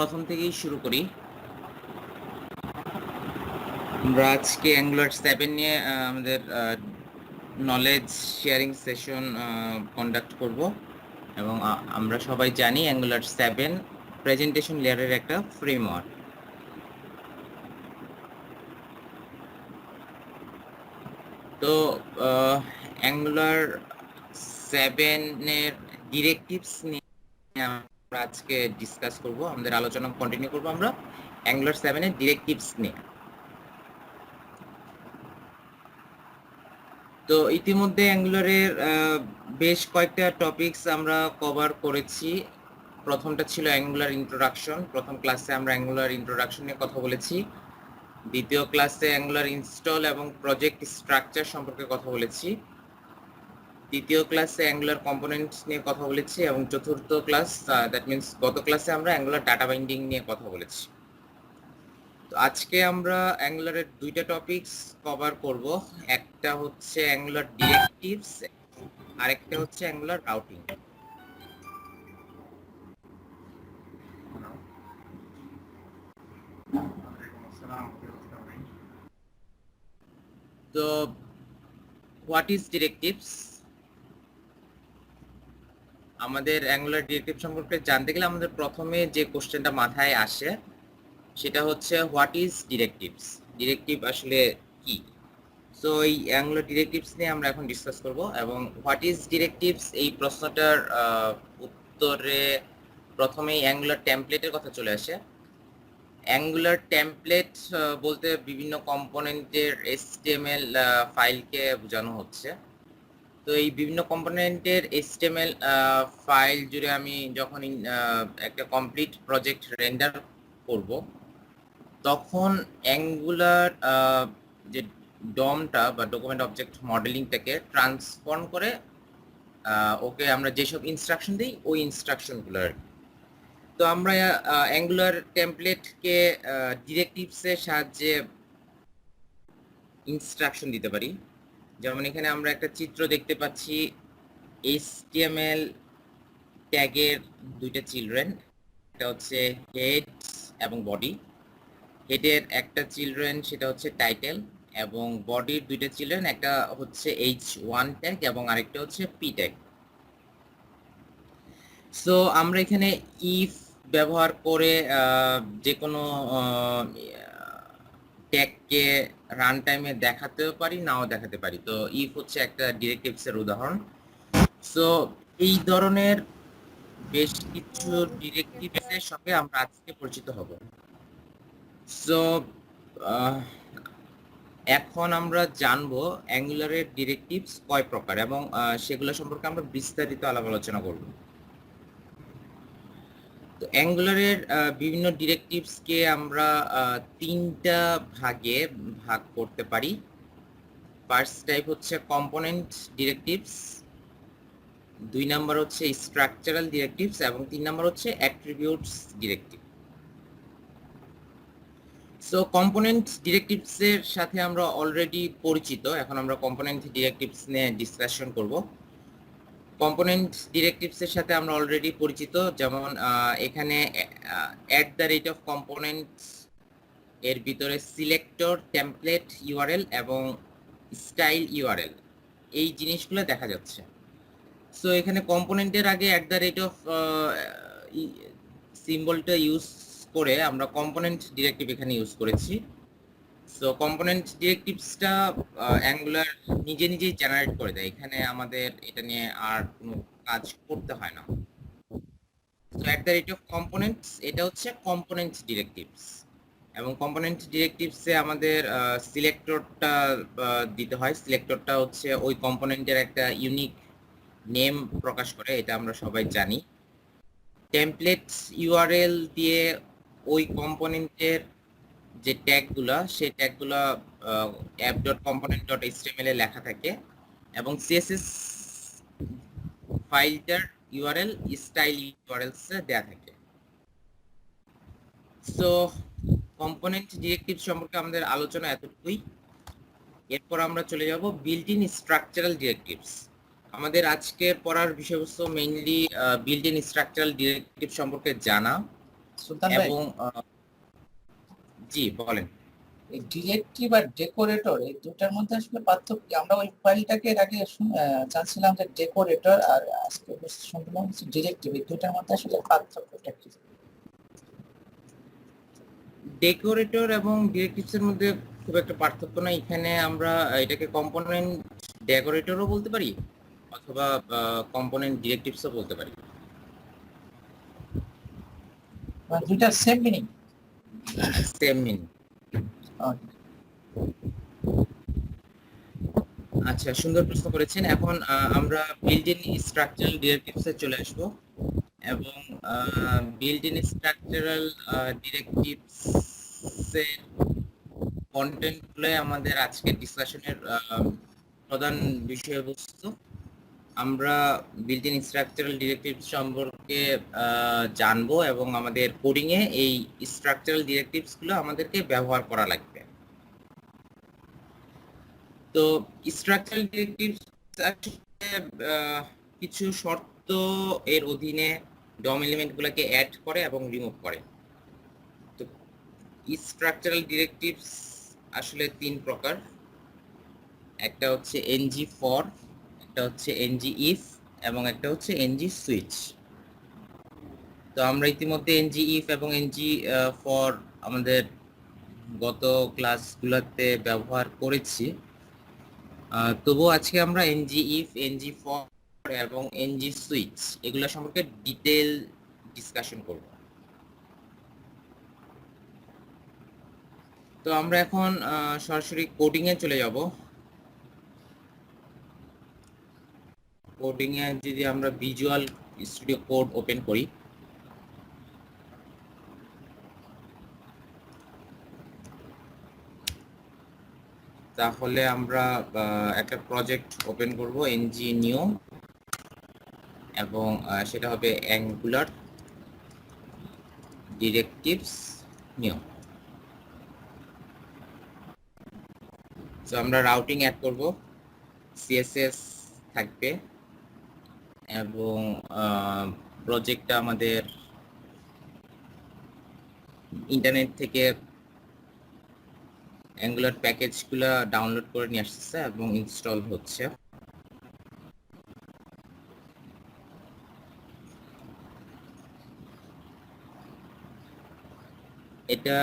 প্রথম থেকেই শুরু করি। আমরা আজকে অ্যাঙ্গুলার 7 নিয়ে আমাদের নলেজ শেয়ারিং সেশন কন্ডাক্ট করব এবং আমরা সবাই জানি অ্যাঙ্গুলার 7 প্রেজেন্টেশন লেয়ারের একটা ফ্রেমওয়ার্ক। তো অ্যাঙ্গুলার 7 এর ডিরেক্টিভস নিয়ে আমরা আজকে ডিসকাস করব, আমাদের আলোচনা কন্টিনিউ করব আমরা অ্যাঙ্গুলার 7 এর ডিরেক্টিভস নিয়ে। তো ইতিমধ্যে অ্যাঙ্গুলারের বেশ কয়েকটা টপিকস আমরা কভার করেছি। প্রথমটা ছিল অ্যাঙ্গুলার ইন্ট্রোডাকশন। প্রথম ক্লাসে আমরা অ্যাঙ্গুলার ইন্ট্রোডাকশন নিয়ে কথা বলেছি। দ্বিতীয় ক্লাসে অ্যাঙ্গুলার ইনস্টল এবং প্রজেক্ট স্ট্রাকচার সম্পর্কে কথা বলেছি। তৃতীয় ক্লাসে অ্যাঙ্গুলার কম্পোনেন্টস নিয়ে কথা বলেছি এবং চতুর্থ ক্লাস দ্যাট মিন্স গত ক্লাসে আমরা অ্যাঙ্গুলার ডাটা বাইন্ডিং নিয়ে কথা বলেছি। তো আজকে আমরা অ্যাঙ্গুলারের দুইটা টপিকস কভার করব। একটা হচ্ছে অ্যাঙ্গুলার ডিরেক্টিভস, আরেকটা হচ্ছে অ্যাঙ্গুলার রাউটিং। তো হোয়াট ইজ ডিরেক্টিভস? আমাদের অ্যাঙ্গুলার ডিরেক্টিভ সম্পর্কে জানতে গেলে আমাদের প্রথমে যে কোশ্চেনটা মাথায় আসে সেটা হচ্ছে হোয়াট ইজ ডিরেক্টিভস, ডিরেক্টিভ আসলে কি। সো এই অ্যাঙ্গুলার ডিরেক্টিভস নিয়ে আমরা এখন ডিসকাস করব এবং হোয়াট ইজ ডিরেক্টিভস এই প্রশ্নটার উত্তরে প্রথমেই অ্যাঙ্গুলার টেমপ্লেটের কথা চলে আসে। অ্যাঙ্গুলার টেমপ্লেট বলতে বিভিন্ন কম্পোনেন্টের HTML ফাইলকে বোঝানো হচ্ছে। তো এই বিভিন্ন কম্পোনেন্টের HTML ফাইল জুড়ে আমি যখন একটা কমপ্লিট প্রজেক্ট রেন্ডার করব তখন অ্যাঙ্গুলার যে ডমটা বা ডকুমেন্ট অবজেক্ট মডেলিংটাকে ট্রান্সফর্ম করে ওকে আমরা যেসব ইনস্ট্রাকশন দিই ওই ইনস্ট্রাকশনগুলো আর কি। তো আমরা অ্যাঙ্গুলার টেমপ্লেটকে ডিরেক্টিভসের সাহায্যে ইনস্ট্রাকশন দিতে পারি। যেমন এখানে আমরা একটা চিত্র দেখতে পাচ্ছি, HTML ট্যাগের দুইটা চিলড্রেন, এটা হচ্ছে হেড এবং বডি। হেডের একটা চিলড্রেন সেটা হচ্ছে টাইটেল এবং বডির দুইটা চিলড্রেন, একটা হচ্ছে H1 ট্যাগ এবং আরেকটা হচ্ছে P ট্যাগ। সো আমরা এখানে ইফ ব্যবহার করে যে কোনো ট্যাগকে রান টাইমে দেখাতেও পারি, নাও দেখাতে পারি। তো ইফ হচ্ছে একটা ডিরেক্টিভসের উদাহরণ। সো এই ধরনের বেশ কিছু ডিরেক্টিভসের সঙ্গে আমরা আজকে পরিচিত হব। সো এখন আমরা জানবো অ্যাঙ্গুলারের ডিরেক্টিভস কয় প্রকার এবং সেগুলো সম্পর্কে আমরা বিস্তারিত আলাপ আলোচনা করব। তো অ্যাঙ্গুলারের বিভিন্ন ডিরেক্টিভসকে আমরা তিনটা ভাগে ভাগ করতে পারি। ফার্স্ট টাইপ হচ্ছে কম্পোনেন্ট ডিরেক্টিভস, 2 নাম্বার হচ্ছে স্ট্রাকচারাল ডিরেক্টিভস এবং 3 নাম্বার হচ্ছে অ্যাট্রিবিউটস ডিরেক্টিভ। সো কম্পোনেন্ট ডিরেক্টিভসের সাথে আমরা অলরেডি পরিচিত, এখন আমরা কম্পোনেন্ট ডিরেক্টিভস নিয়ে ডিসকাশন করব। কম্পোনেন্ট ডিরেক্টিভসের সাথে আমরা অলরেডি পরিচিত, যেমন এখানে @of কম্পোনেন্টস এর ভিতরে সিলেক্টর, টেমপ্লেট ইউআরএল এবং স্টাইল ইউআরএল এই জিনিসগুলো দেখা যাচ্ছে। সো এখানে কম্পোনেন্টের আগে @of সিম্বলটা ইউজ করে আমরা কম্পোনেন্ট ডিরেক্টিভ এখানে ইউজ করেছি। সো কম্পোনেন্ট ডিরেক্টিভসটা অ্যাঙ্গুলার নিজে নিজেই জেনারেট করে দেয়, এখানে আমাদের এটা নিয়ে আর কোনো কাজ করতে হয় না। সো @of কম্পোনেন্টস এটা হচ্ছে কম্পোনেন্ট ডিরেক্টিভস এবং কম্পোনেন্ট ডিরেক্টিভসে আমাদের সিলেক্টরটা দিতে হয়। সিলেক্টরটা হচ্ছে ওই কম্পোনেন্টের একটা ইউনিক নেম প্রকাশ করে, এটা আমরা সবাই জানি। টেমপ্লেট ইউআরএল দিয়ে ওই কম্পোনেন্টের যে ট্যাগগুলা সেই ট্যাগগুলা app.component.html এ লেখা থাকে এবং CSS ফাইলটার ইউআরএল স্টাইল ইউআরএলস এ দেয়া থাকে। সো কম্পোনেন্ট ডিরেক্টিভ সম্পর্কে আমাদের আলোচনা এতটুকুই। এরপর আমরা চলে যাব বিল্ট ইন স্ট্রাকচারাল ডিরেক্টিভস। আমাদের আজকে পড়ার বিষয়বস্তু mainly built in structural directive সম্পর্কে জানা। সুলতান ভাই, এবং জি বলেন। এই ডিরেক্টিভ আর ডেকোরেটর এই দুটার মধ্যে আসলে পার্থক্য কি? আমরা ওই ফাইলটাকে এর আগে জানছিলাম যে ডেকোরেটর, আর আজকে শুনলাম হচ্ছে ডিরেক্টিভ, এই দুটার মধ্যে আসলে পার্থক্যটা কি? ডেকোরেটর এবং ডিরেক্টিভস এর মধ্যে খুব একটা পার্থক্য নাই। এখানে আমরা এটাকে কম্পোনেন্ট ডেকোরেটরও বলতে পারি অথবা কম্পোনেন্ট ডিরেক্টিভসও বলতে পারি। মানে দুইটা সেম মিনিং? Same meaning. আচ্ছা, সুন্দর প্রশ্ন করেছেন। এখন আমরা বিল্ট ইন স্ট্রাকচারাল ডিরেক্টিভস এ চলে আসব এবং বিল্ট ইন স্ট্রাকচারাল ডিরেক্টিভস এর কন্টেন্ট গুলো আমাদের আজকের ডিসকাশনের প্রধান বিষয়বস্তু। আমরা বিল্ট ইন স্ট্রাকচারাল ডিরেক্টিভ সম্পর্কে জানবো এবং আমাদের কোডিং এ এই স্ট্রাকচারাল ডিরেক্টিভস গুলো আমাদেরকে ব্যবহার করা লাগবে। তো স্ট্রাকচারাল ডিরেক্টিভস কিছু শর্ত এর অধীনে ডম এলিমেন্ট গুলোকে অ্যাড করে এবং রিমুভ করে। তো স্ট্রাকচারাল ডিরেক্টিভস আসলে তিন প্রকার। একটা হচ্ছে এনজি ফর, একটা হচ্ছে এনজি ইফ এবং একটা হচ্ছে এনজি সুইচ। তো আমরা ইতিমধ্যে এনজি ইফ এবং এনজি ফর আমাদের গত ক্লাসগুলোতে ব্যবহার করেছি। তবুও আজকে আমরা এনজি ইফ, এনজি ফর এবং এনজি সুইচ এগুলো সম্পর্কে ডিটেল ডিসকাশন করব। তো আমরা এখন সরাসরি কোডিং এ চলে যাব। কোডিং এ যদি আমরা ভিজুয়াল স্টুডিও কোড ওপেন করি, তাহলে আমরা একটা প্রজেক্ট ওপেন করব এনজি নিউ, এবং সেটা হবে অ্যাঙ্গুলার ডিরেক্টিভস নিউ। তো আমরা রাউটিং অ্যাড করব, সিএসএস থাকবে এবং প্রজেক্টটা আমাদের ইন্টারনেট থেকে অ্যাঙ্গুলার প্যাকেজগুলো ডাউনলোড করে নিয়ে আসছে এবং ইনস্টল হচ্ছে। এটা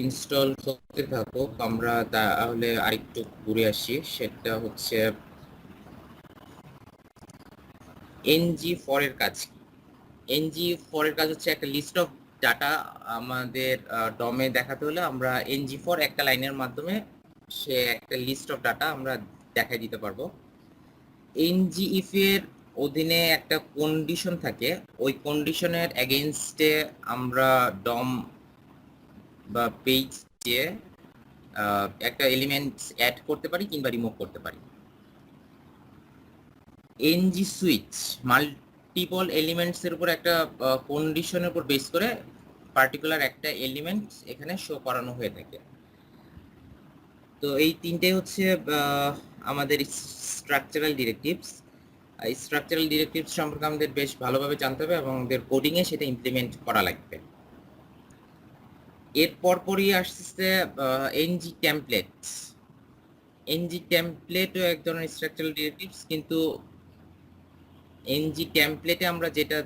ইনস্টল করতে থাকুক, আমরা তাহলে আরেকটু ঘুরে আসি। সেটা হচ্ছে এনজি ফর এর কাজ কি? এনজি ফর এর কাজ হচ্ছে একটা লিস্ট অফ ডাটা আমাদের ডমে দেখাতে হলে আমরা এনজি ফর একটা লাইনের মাধ্যমে সে একটা লিস্ট অফ ডাটা আমরা দেখাই দিতে পারবো। এনজি ইফ এর অধীনে একটা কন্ডিশন থাকে, ওই কন্ডিশনের এগেইনস্টে আমরা ডম বা পেজে একটা এলিমেন্ট অ্যাড করতে পারি কিংবা রিমুভ করতে পারি। এনজি সুইচ মাল্টিপল এলিমেন্টস এর উপর একটা কন্ডিশনের উপর বেস করে পার্টিকুলার একটা এলিমেন্ট এখানে শো করানো হয়ে থাকে। তো এই তিনটে হচ্ছে আমাদের স্ট্রাকচারাল ডিরেক্টিভস। স্ট্রাকচারাল ডিরেক্টিভস সম্পর্কে আমাদের বেশ ভালোভাবে জানতে হবে এবং আমাদের কোডিং এ সেটা ইমপ্লিমেন্ট করা লাগবে। এর পরপরই আসছে এনজি টেমপ্লেটস। এনজি টেমপ্লেটও এক ধরনের স্ট্রাকচারাল ডিরেক্টিভস, কিন্তু এনজি টেমপ্লেটে আমরা যেটা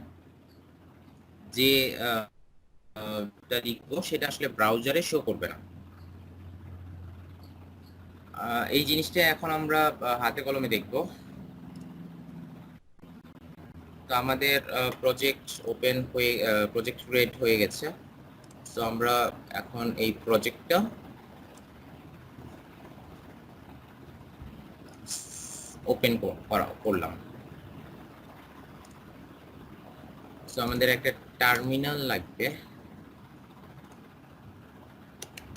লিখবো সেটা আসলে ব্রাউজারে শো করবে না। এই জিনিসটা এখন আমরা হাতে কলমে দেখব। তো আমাদের প্রজেক্ট ওপেন হয়ে প্রজেক্ট ক্রিয়েট হয়ে গেছে। তো আমরা এখন এই প্রজেক্টটা ওপেন করলাম। তো আমাদের একটা টার্মিনাল লাগবে।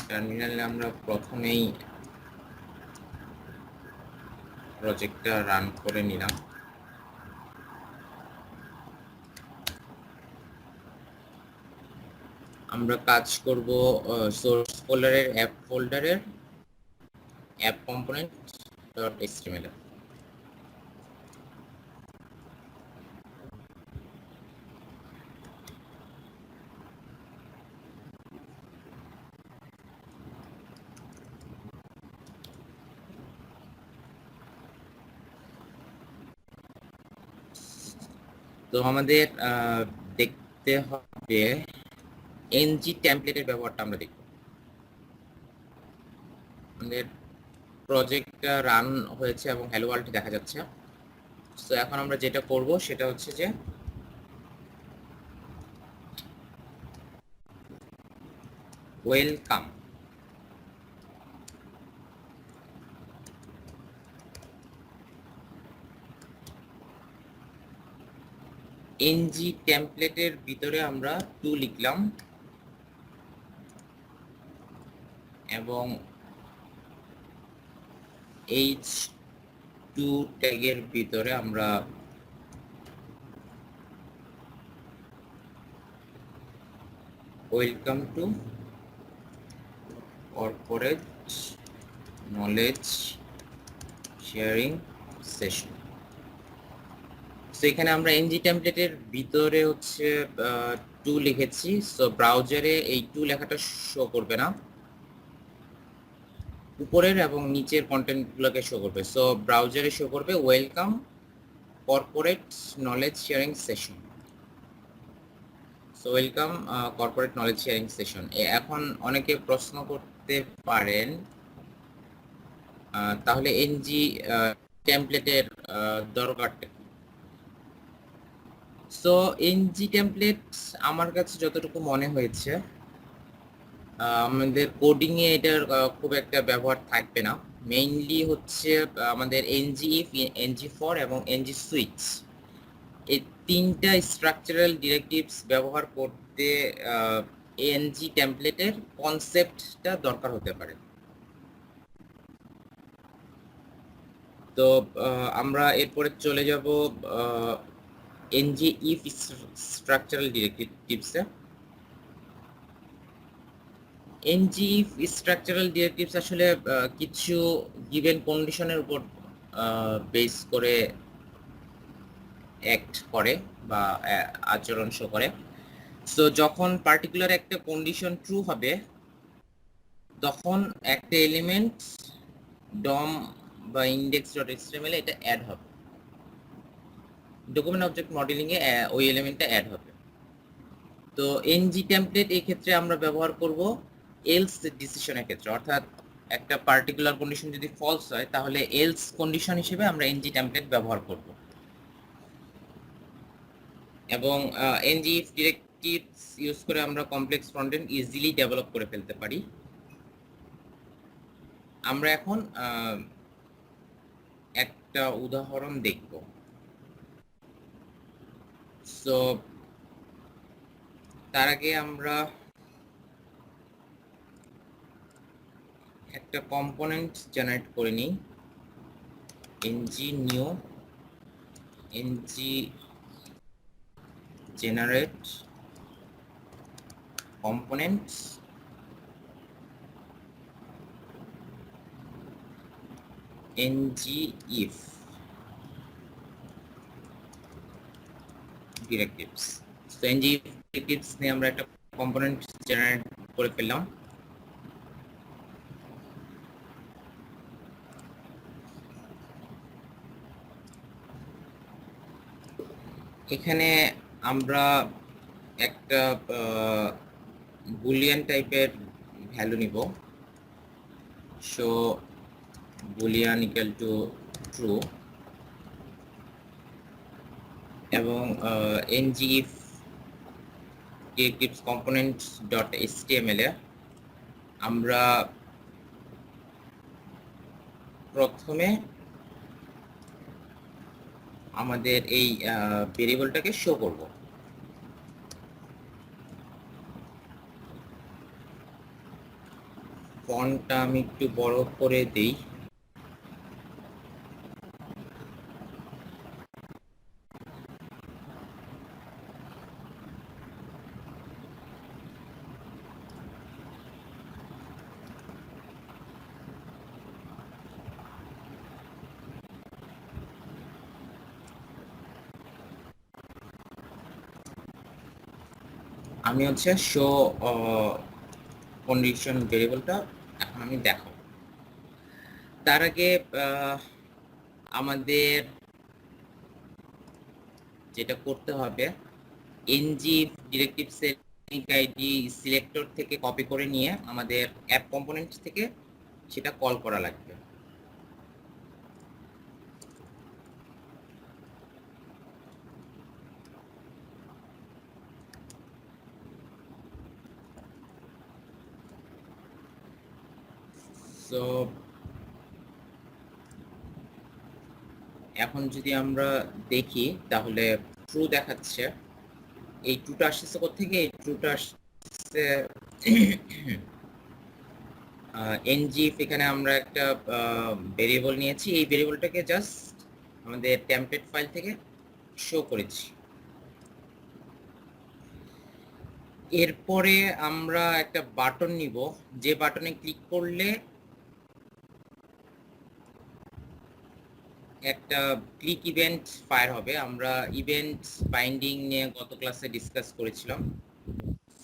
টার্মিনালে আমরা প্রথমেই প্রজেক্টটা রান করে নিলাম। আমরা কাজ করব সোর্স ফোল্ডারের অ্যাপ ফোল্ডারের অ্যাপ কম্পোনেন্ট ডট এইচটিএমএল। তো আমাদের দেখতে হবে এনজি টেমপ্লেটের ব্যবহারটা আমরা দেখব। আমাদের প্রজেক্টটা রান হয়েছে এবং হ্যালো ওয়ার্ল্ড দেখা যাচ্ছে। তো এখন আমরা যেটা করব সেটা হচ্ছে যে ওয়েলকাম এনজি টেমপ্লেটের ভিতরে আমরা 2 লিখলাম এবং h2 ট্যাগের ভিতরে আমরা welcome to corporate knowledge sharing session. তো এখানে আমরা এনজি টেমপ্লেটের ভিতরে হচ্ছে 2 লিখেছি। সো ব্রাউজারে এই 2 লেখাটা শো করবে না, উপরের এবং নিচের কন্টেন্টগুলোকে শো করবে। সো ব্রাউজারে শো করবে welcome corporate knowledge sharing session. So welcome corporate knowledge sharing session. এখন অনেকে প্রশ্ন করতে পারেন তাহলে এনজি টেমপ্লেটের দরকারটা কি? সো এনজি টেমপ্লেট আমার কাছে যতটুকু মনে হয়েছে আমাদের কোডিং এ এটার খুব একটা ব্যবহার থাকবে না। মেইনলি হচ্ছে আমাদের এনজি ইফ, এনজি ফর এবং এনজি সুইচ, এই 3টা স্ট্রাকচারাল ডিরেক্টিভস ব্যবহার করতে এনজি টেমপ্লেটের কনসেপ্টটা দরকার হতে পারে। তো আমরা এরপরে চলে যাব এনজি ইফ স্ট্রাকচারাল ডিরেক্টিভসে। এনজি ইফ স্ট্রাকচারাল ডিরেক্টিভস আসলে কিছু গিভেন কন্ডিশনের উপর বেস করে অ্যাক্ট করে বা আচরণ শো করে। সো যখন পার্টিকুলার একটা কন্ডিশন ট্রু হবে তখন একটা এলিমেন্ট ডম বা index.html এটা অ্যাড হবে, ডকুমেন্ট অবজেক্ট মডেলিং এ ওই এলিমেন্টটা অ্যাড হবে। তো এনজি টেমপ্লেট এই ক্ষেত্রে আমরা ব্যবহার করব এলস ডিসিশনের ক্ষেত্রে, অর্থাৎ একটা পার্টিকুলার কন্ডিশন যদি ফলস হয় তাহলে এলস কন্ডিশন হিসেবে আমরা এনজি টেমপ্লেট ব্যবহার করব। এবং এনজি ইফ ডিরেক্টিভস ইউজ করে আমরা কমপ্লেক্স ফ্রন্ট-এন্ড ইজিলি ডেভেলপ করে ফেলতে পারি। আমরা এখন একটা উদাহরণ দেখব। সো তার আগে আমরা একটা কম্পোনেন্ট জেনারেট করে নিই। NG new NG generate components NG if directives. তো এনজি ইফ ডিরেক্টিভস নিয়ে আমরা একটা কম্পোনেন্ট জেনারেট করে ফেললাম। এখানে আমরা একটা বুলিয়ান টাইপের ভ্যালু নিব। So boolean equal to true এবং NG if directives components dot HTML এ আমরা প্রথমে আমাদের এই ভেরিয়েবলটাকে শো করব। ফন্টটা আমি একটু বড় করে দেই। আমি হচ্ছে শো কন্ডিশন ভেরিয়েবলটা এখন আমি দেখাবো। তার আগে আমাদের যেটা করতে হবে এনজি ডিরেক্টিভসের আইডি সিলেক্টর থেকে কপি করে নিয়ে আমাদের অ্যাপ কম্পোনেন্ট থেকে সেটা কল করা লাগবে। সো এখন যদি আমরা দেখি তাহলে ট্রু দেখাচ্ছে। এই ট্রুটা আসছে কোথেকে? এই ট্রুটা আসছে এনজিএফ। এখানে আমরা একটা ভেরিয়েবল নিয়েছি, এই ভেরিয়েবলটাকে জাস্ট আমাদের টেমপ্লেট ফাইল থেকে শো করেছি। এরপরে আমরা একটা বাটন নিব, যে বাটনে ক্লিক করলে একটা ক্লিক ইভেন্ট ফায়ার হবে। আমরা ইভেন্ট বাইন্ডিং নিয়ে গত ক্লাসে ডিসকাস করেছিলাম।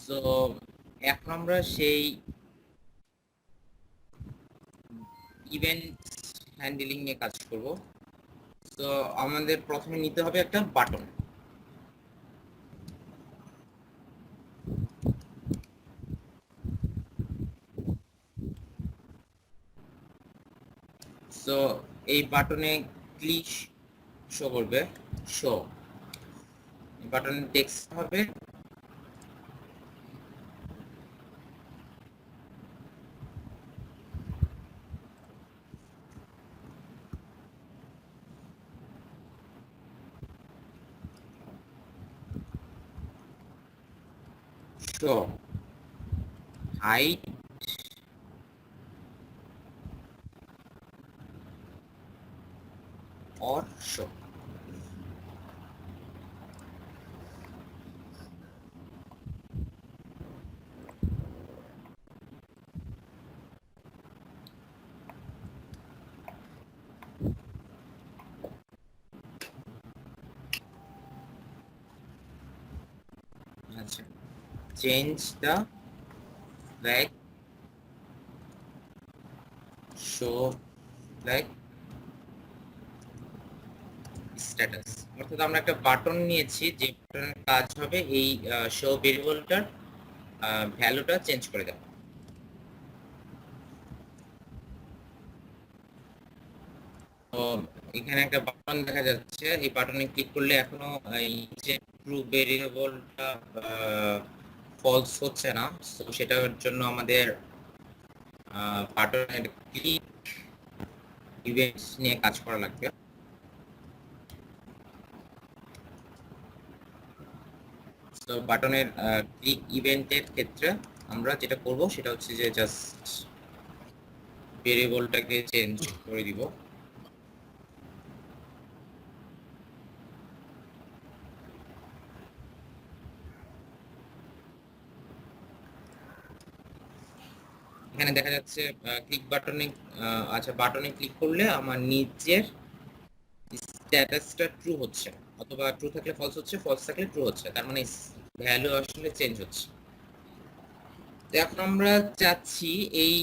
সো এখন আমরা সেই ইভেন্ট হ্যান্ডলিং নিয়ে কাজ করব। তো আমাদের প্রথমে নিতে হবে একটা বাটন। সো এই বাটনে ক্লিক শো করবে, শো বাটনে টেক্সট হবে শো হাইট or show। আচ্ছা, change the flag show flag status. অর্থাৎ আমরা একটা বাটন নিয়েছি, যে বাটনের কাজ হবে এই শো ভেরিয়েবলটার ভ্যালুটা চেঞ্জ করে দেওয়া। তো এখানে একটা বাটন দেখা যাচ্ছে, এই বাটনে ক্লিক করলে এখনো এই যে ট্রু ভেরিয়েবলটা ফলস হচ্ছে না। তো সেটার জন্য আমাদের বাটনের ক্লিক ইভেন্টস নিয়ে কাজ করা লাগবে। তো বাটনের ক্লিক ইভেন্টের ক্ষেত্রে আমরা যেটা করব সেটা হচ্ছে যে জাস্ট ভেরিয়েবলটাকে চেঞ্জ করে দিব। এখানে দেখা যাচ্ছে ক্লিক বাটনে, আচ্ছা বাটনে ক্লিক করলে আমার নিচের স্ট্যাটাসটা ট্রু হচ্ছে, অথবা ট্রু থাকলে ফলস হচ্ছে, ফলস থাকলে ট্রু হচ্ছে, তার মানে ভ্যালু আসলে চেঞ্জ হচ্ছে। তো এখন আমরা চাচ্ছি এই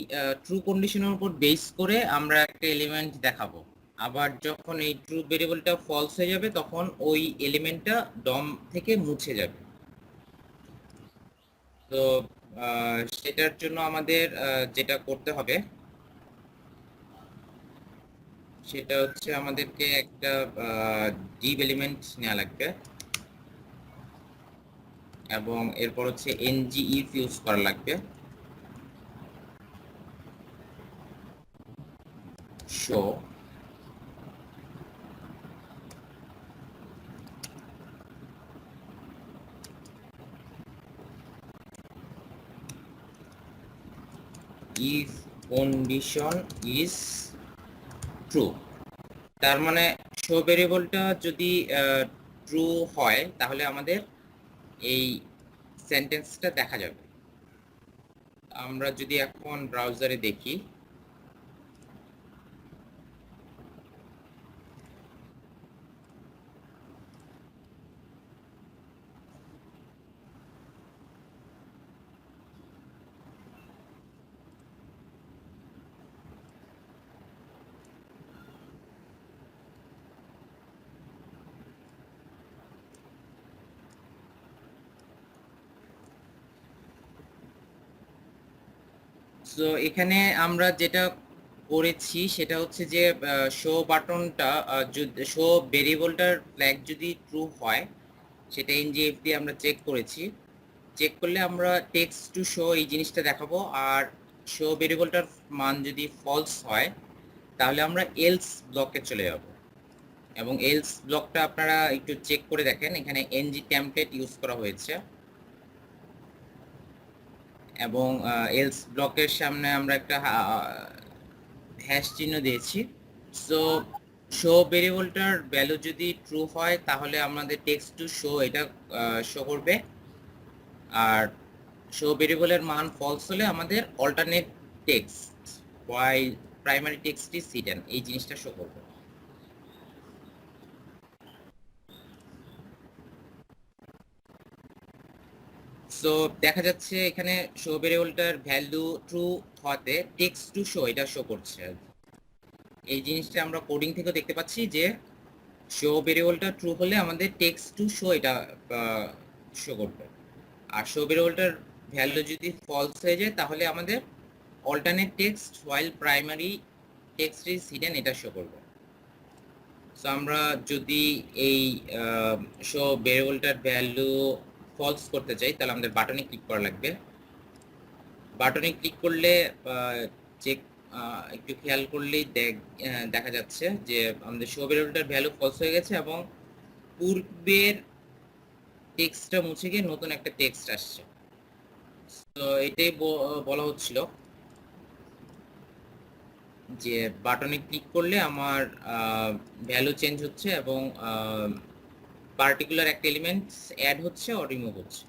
ট্রু কন্ডিশনের উপর বেস করে আমরা একটা এলিমেন্ট দেখাবো। আবার যখন এই ট্রু ভেরিয়েবলটা ফলস হয়ে যাবে তখন ওই এলিমেন্টটা ডম থেকে মুছে যাবে। তো সেটার জন্য আমাদের যেটা করতে হবে সেটা হচ্ছে আমাদেরকে একটা ডিভ এলিমেন্ট নেওয়া লাগবে, এবং এরপর হচ্ছে ngif ইউজ করা লাগবে। Show if condition is true। তার মানে শো ভেরিয়েবলটা যদি ট্রু হয় তাহলে আমাদের এই সেন্টেন্সটা দেখা যাবে। আমরা যদি এখন ব্রাউজারে দেখি, সো এখানে আমরা যেটা করেছি সেটা হচ্ছে যে শো বাটনটা শো ভেরিয়েবলটার ফ্ল্যাগ যদি ট্রু হয় সেটা এনজিএফ দিয়ে আমরা চেক করেছি। চেক করলে আমরা টেক্সট টু শো এই জিনিসটা দেখাবো, আর শো ভেরিয়েবলটার মান যদি ফলস হয় তাহলে আমরা এলস ব্লকে চলে যাব। এবং এলস ব্লকটা আপনারা একটু চেক করে দেখেন, এখানে এনজি টেমপ্লেট ইউজ করা হয়েছে এবং এলস ব্লকের সামনে আমরা একটা হ্যাশ চিহ্ন দিয়েছি। সো শো ভেরিয়েবলটার ভ্যালু যদি ট্রু হয় তাহলে আমাদের টেক্সট টু শো এটা শো করবে, আর শো ভেরিয়েবলের মান ফলস হলে আমাদের alternate text why primary text is hidden এই জিনিসটা শো করবে। সো দেখা যাচ্ছে এখানে শো ভেরিয়েবলটার ভ্যালু ট্রু হওয়াতে টেক্সট টু শো এটা শো করছে। এই জিনিসটা আমরা কোডিং থেকে দেখতে পাচ্ছি যে শো ভেরিয়েবলটা ট্রু হলে আমাদের টেক্সট টু শো এটা শো করবে, আর শো ভেরিয়েবলটার ভ্যালু যদি ফলস হয়ে যায় তাহলে আমাদের alternate text while primary text is hidden এটা শো করবে। সো আমরা যদি এই শো ভেরিয়েবলটার ভ্যালু ফলস করতে চাই তাহলে আমাদের বাটনে ক্লিক করা লাগবে। বাটনে ক্লিক করলে চেক একটু খেয়াল করলেই দেখা যাচ্ছে যে আমাদের শো ভেরিয়েবলটার ভ্যালু ফলস হয়ে গেছে এবং পূর্বের টেক্সটটা মুছে গিয়ে নতুন একটা টেক্সট আসছে। তো এটাই বলা হচ্ছিল যে বাটনে ক্লিক করলে আমার ভ্যালু চেঞ্জ হচ্ছে এবং পার্টিকুলার একটা এলিমেন্টস অ্যাড হচ্ছে ও রিমুভ হচ্ছে।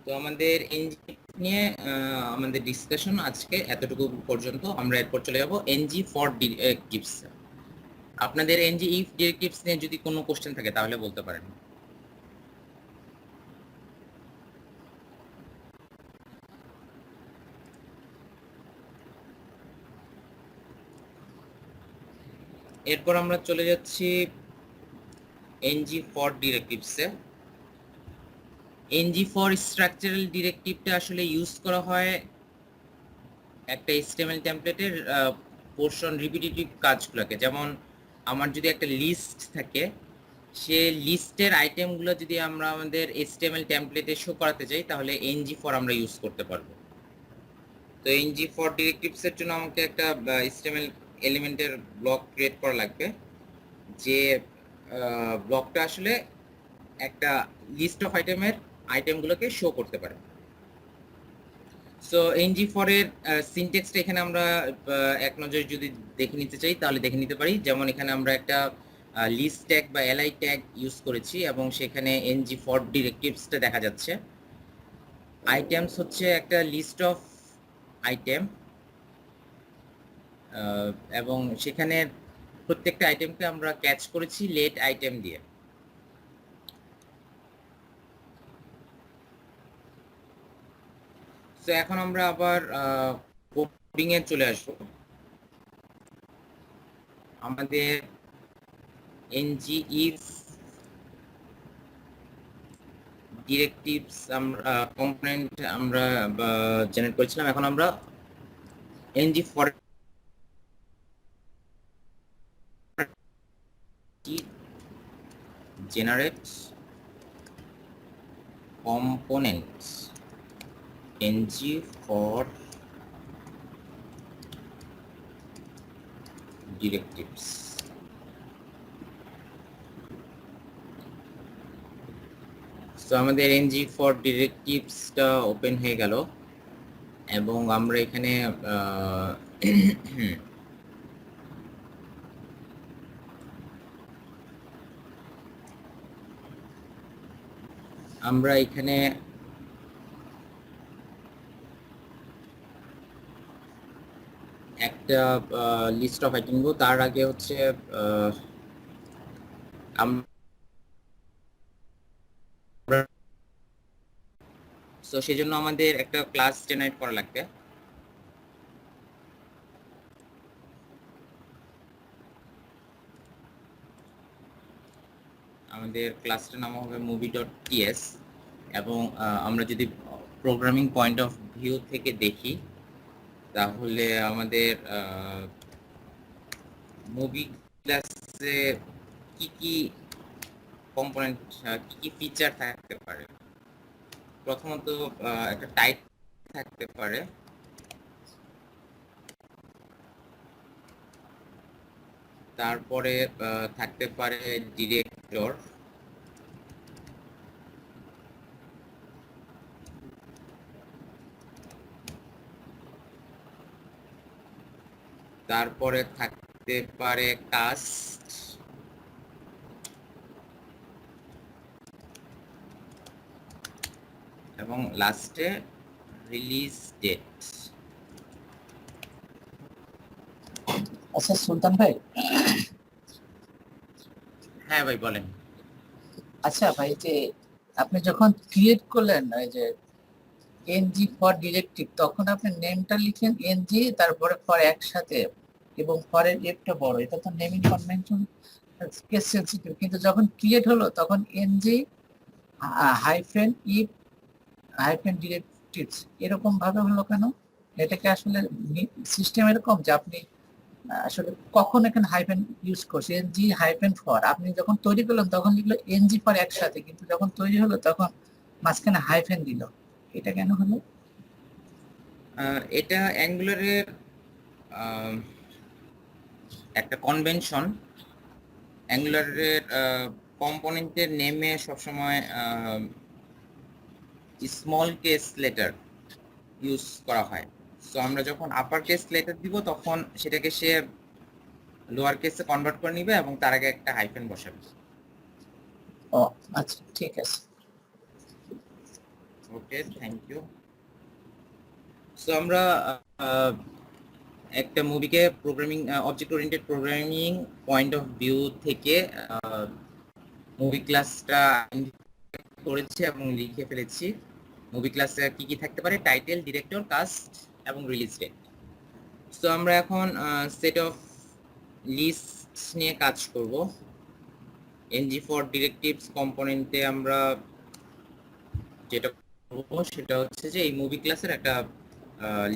তো আমাদের এনজি নিয়ে আমাদের ডিসকাশন আজকে এতটুকু পর্যন্ত। আমরা এরপর চলে যাব এনজি ফর ডিরেক্টিভস। আপনাদের এনজি ইফ ডিরেক্টিভস নিয়ে যদি কোনো কোশ্চেন থাকে তাহলে বলতে পারেন। এরপর আমরা চলে যাচ্ছি এনজি ফর ডিরেক্টিভসে। এনজি ফর স্ট্রাকচারাল ডিরেক্টিভটা আসলে ইউজ করা হয় একটা HTML টেমপ্লেটের পোর্শন রিপিটিটিভ কাজগুলোকে। যেমন আমার যদি একটা লিস্ট থাকে, সে লিস্টের আইটেমগুলো যদি আমরা আমাদের HTML টেমপ্লেটে শো করাতে চাই তাহলে এনজি ফর আমরা ইউজ করতে পারবো। তো এনজি ফর ডিরেক্টিভসের জন্য আমাকে একটা HTML এলিমেন্টের ব্লক ক্রিয়েট করা লাগবে, যে ব্লকটা আসলে একটা লিস্ট অফ আইটেমগুলোকে শো করতে পারে। সো এনজি ফর এর সিনট্যাক্সটা এখানে আমরা এক নজরে যদি দেখে নিতে চাই তাহলে দেখে নিতে পারি। যেমন এখানে আমরা একটা লিস্ট ট্যাগ বা এলআই ট্যাগ ইউজ করেছি এবং সেখানে এনজি ফর ডিরেক্টিভসটা দেখা যাচ্ছে। আইটেমস হচ্ছে একটা লিস্ট অফ আইটেম এবং সেখানে প্রত্যেকটা আইটেমকে আমরা ক্যাচ করেছি লেট আইটেম দিয়ে। তো এখন আমরা আবার কোডিং এ চলে আসবো। আমাদের এনজি ইফ ডিরেক্টিভস আমরা কম্পোনেন্ট আমরা জেনারেট করেছিলাম, এখন আমরা NG for generate components NG for directives. তো আমাদের এনজি ফর ডিরেক্টিভসটা ওপেন হয়ে গেল এবং আমরা এখানে আমরা এখানে একটা লিস্ট অফ আইটেম নেব। তার আগে হচ্ছে তো সেই জন্য আমাদের একটা ক্লাস জেনারেট করা লাগবে। আমাদের ক্লাসটার নাম হবে movie.ts এবং আমরা যদি প্রোগ্রামিং পয়েন্ট অফ ভিউ থেকে দেখি, তাহলে আমাদের মুভি ক্লাসে কি কি কম্পোনেন্ট, কি কি ফিচার থাকতে পারে? প্রথমত একটা টাইপ থাকতে পারে, তারপরে থাকতে পারে ডিরেক্টর, তারপরে থাকতে পারে কাস্ট, এবং লাস্টে রিলিজ ডেট। আচ্ছা সুলতান ভাই, হ্যাঁ ভাই বলেন। আচ্ছা ভাই, যে আপনি যখন ক্রিয়েট করলেন ওই যে এনজি ফর ডিরেক্টিভ, তখন আপনি নেমটা লিখেন এনজি, তারপরে ফর একসাথে, এবং ফরের এফটা বড়, এটা তো নেমিং কনভেনশন কেস সেনসিটিভ। কিন্তু যখন ক্রিয়েট হলো তখন NG hyphen if hyphen directives এরকম ভাবে হলো কেন? এটাকে আসলে সিস্টেম এরকম যে আপনি আসলে কখন এখানে হাইফেন ইউজ করছে, এনজি হাইফেন ফর, আপনি যখন তৈরি করলেন তখন লিখলো এনজি ফর একসাথে, কিন্তু যখন তৈরি হলো তখন মাঝখানে হাইফেন দিল, এটা কেন হলো? এটা অ্যাঙ্গুলারের একটা কনভেনশন। অ্যাঙ্গুলারের কম্পোনেন্টের নেমে সবসময় স্মল কেস লেটার ইউজ করা হয়। সো আমরা যখন আপার কেস লেটার দিব তখন সেটাকে সে লোয়ার কেসে কনভার্ট করে নিবে এবং তার আগে একটা হাইফেন বসাবে। ও আচ্ছা, ঠিক আছে। ওকে, থ্যাংক ইউ। সো আমরা একটা মুভিকে programming object oriented programming point of view থেকে মুভি ক্লাসটা করেছি এবং লিখে ফেলেছি। মুভি ক্লাসে কি কি থাকতে পারে? টাইটেল, ডিরেক্টর, কাস্ট এবং রিলিজ ডেট। সো আমরা এখন সেট অফ লিস্ট নিয়ে কাজ করব। এনজি ফর ডিরেক্টিভস কম্পোনেন্টে আমরা যেটা করব সেটা হচ্ছে যে এই মুভি ক্লাসের একটা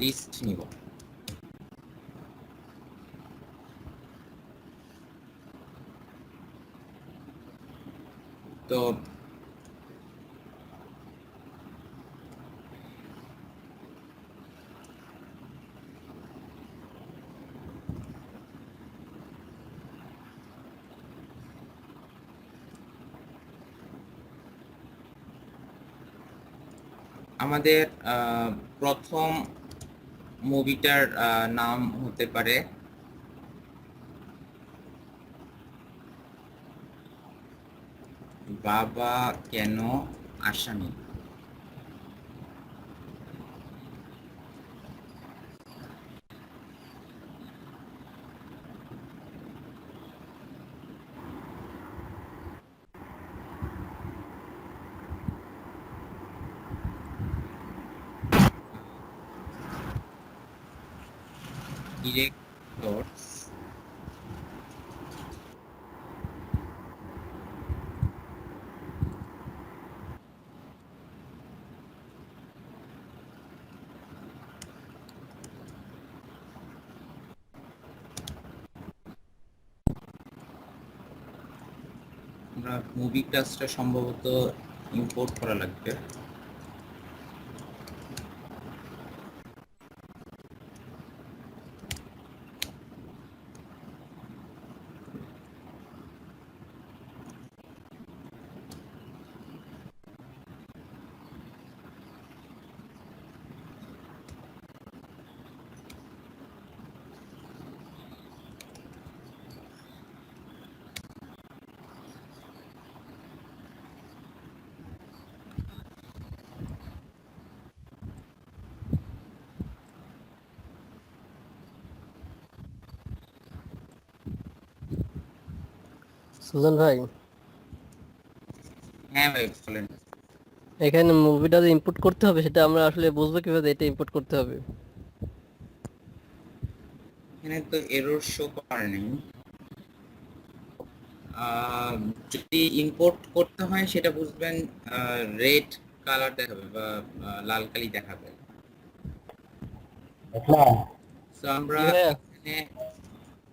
লিস্ট নিব। তো আমাদের প্রথম মুভিটার নাম হতে পারে বাবা কেন আসামি। ডিরেক্টর আমরা মুভি ক্লাসটা সম্ভবত ইম্পোর্ট করা লাগবে। সুজন ভাই, হ্যাঁ ভাই বলেন। এখানে মুভিটা যে ইম্পোর্ট করতে হবে সেটা আমরা আসলে বুঝবো কিভাবে এটা ইম্পোর্ট করতে হবে? এখানে তো এরর শো করে নেই। যদি ইম্পোর্ট করতে হয় সেটা বুঝবেন রেড কালার দেখাবে বা লাল কালি দেখাবে। দেখলাম সো আমরা জি ভাইয়া। এখানে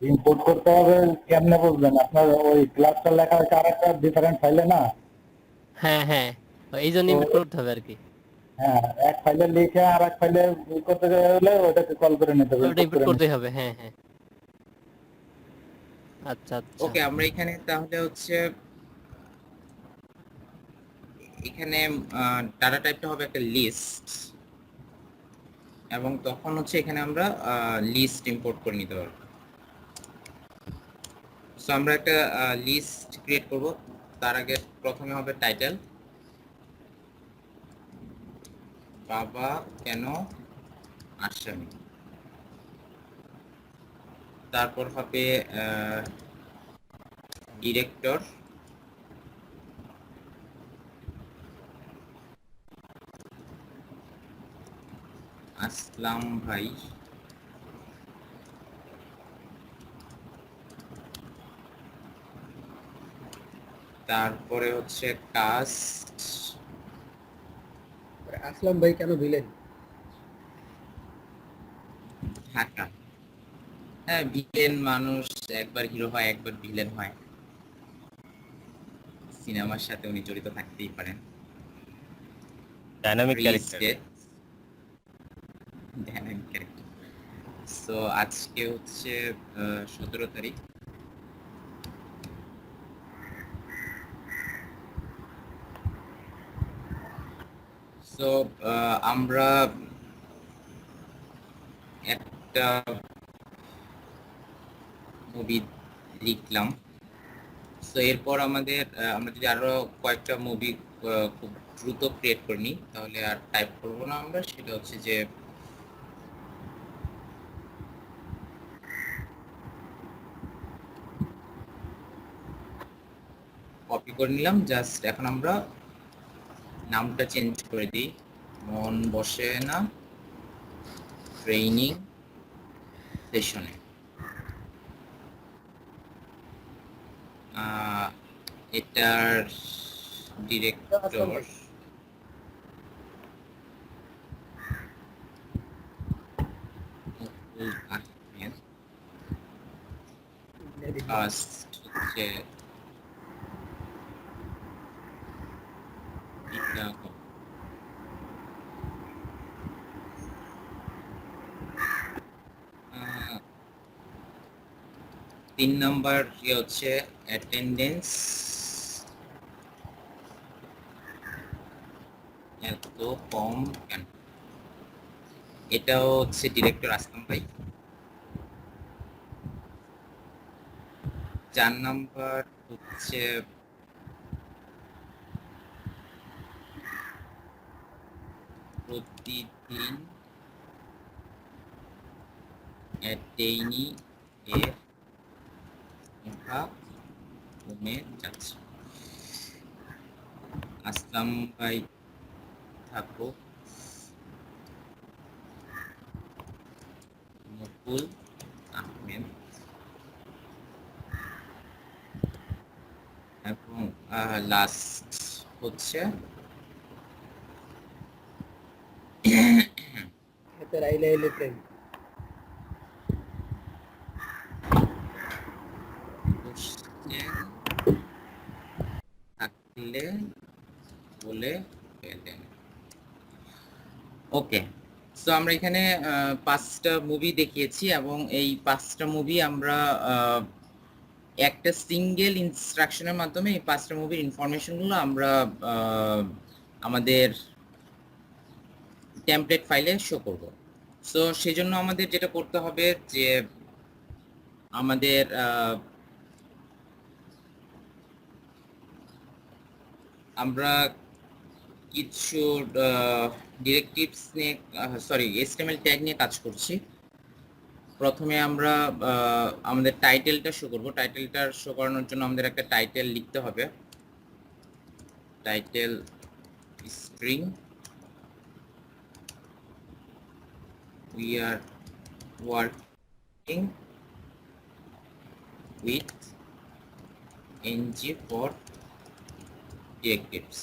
ইম্পোর্ট করতে হবে, কেমনে বুঝবেন? আপনার ওই ক্লাসটা লেখা হচ্ছে আরেকটা ডিফারেন্ট ফাইলে না? হ্যাঁ হ্যাঁ, এই জন্য তো ইম্পোর্ট করতে হবে আর কি। হ্যাঁ, এক ফাইলে লিখে আর এক ফাইলে করতে গেলে ওটাকে কল করে নিতে হবে, ওটা ইম্পোর্ট ইম্পোর্ট করে নিতে করতেই হবে, হ্যাঁ হ্যাঁ। আচ্ছা আচ্ছা। ওকে, আমরা এখানে তাহলে হচ্ছে এখানে ডাটা টাইপটা হবে একটা লিস্ট, এবং তখন হচ্ছে এখানে আমরা লিস্ট ইম্পোর্ট করে নিতে পারবো। সো আমরা একটা লিস্ট ক্রিয়েট করব। তার আগে প্রথমে হবে টাইটেল, বাবা কেন আসামি। তারপর হবে ডিরেক্টর, আসলাম ভাই। তারপরে হচ্ছে কাস্ট, আসলাম ভাই কেন ভিলেন? ঢাকা। হ্যাঁ, ভিলেন মানুষ একবার হিরো হয় একবার ভিলেন হয়, সিনেমার সাথে উনি জড়িত থাকতেই পারেন। Dynamic character. সো আজকে হচ্ছে 17 তারিখ। সো আমরা একটা মুভি লিখলাম। সো এরপর আমাদের আমরা যদি আরো কয়েকটা মুভি খুব দ্রুত ক্রিয়েট করে নিই, তাহলে আর টাইপ করবো না আমরা। সেটা হচ্ছে যে কপি করে নিলাম, জাস্ট এখন আমরা নামটা চেঞ্জ করে দিই। মন বসে না ট্রেনিং সেশনে। এটার ডিরেক্টর মুকুল আহমেদ, কাস্ট হচ্ছে চিটাগং। তিন নাম্বার হচ্ছে অ্যাটেন্ডেন্স এত কম কেন, এটাও হচ্ছে ডিরেক্টর আসলাম ভাই। 4 নাম্বার হচ্ছে প্রতিদিন অ্যাটেইনি এর সংখ্যা কমে যাচ্ছে। আসলাম ভাই থাকুক, মুকুল আহমেদ এবং লাস্ট হচ্ছে এতে রাইলে এলে প্রেম। থাকলে বলে ফেলেন। ওকে, সো আমরা এখানে 5টা মুভি দেখিয়েছি, এবং এই 5টা মুভি আমরা একটা সিঙ্গেল ইনস্ট্রাকশনের মাধ্যমে এই 5টা মুভির ইনফরমেশনগুলো আমরা আমাদের টেমপ্লেট ফাইলে শো করব। সো সেজন্য আমাদের যেটা করতে হবে যে আমাদের আমরা কিছু ডিরেক্টিভস নিয়ে HTML ট্যাগ নিয়ে কাজ করছি। প্রথমে আমরা আমাদের টাইটেলটা শো করব। টাইটেলটা শো করানোর জন্য আমাদের একটা টাইটেল লিখতে হবে। Title string, we are working with ng for directives.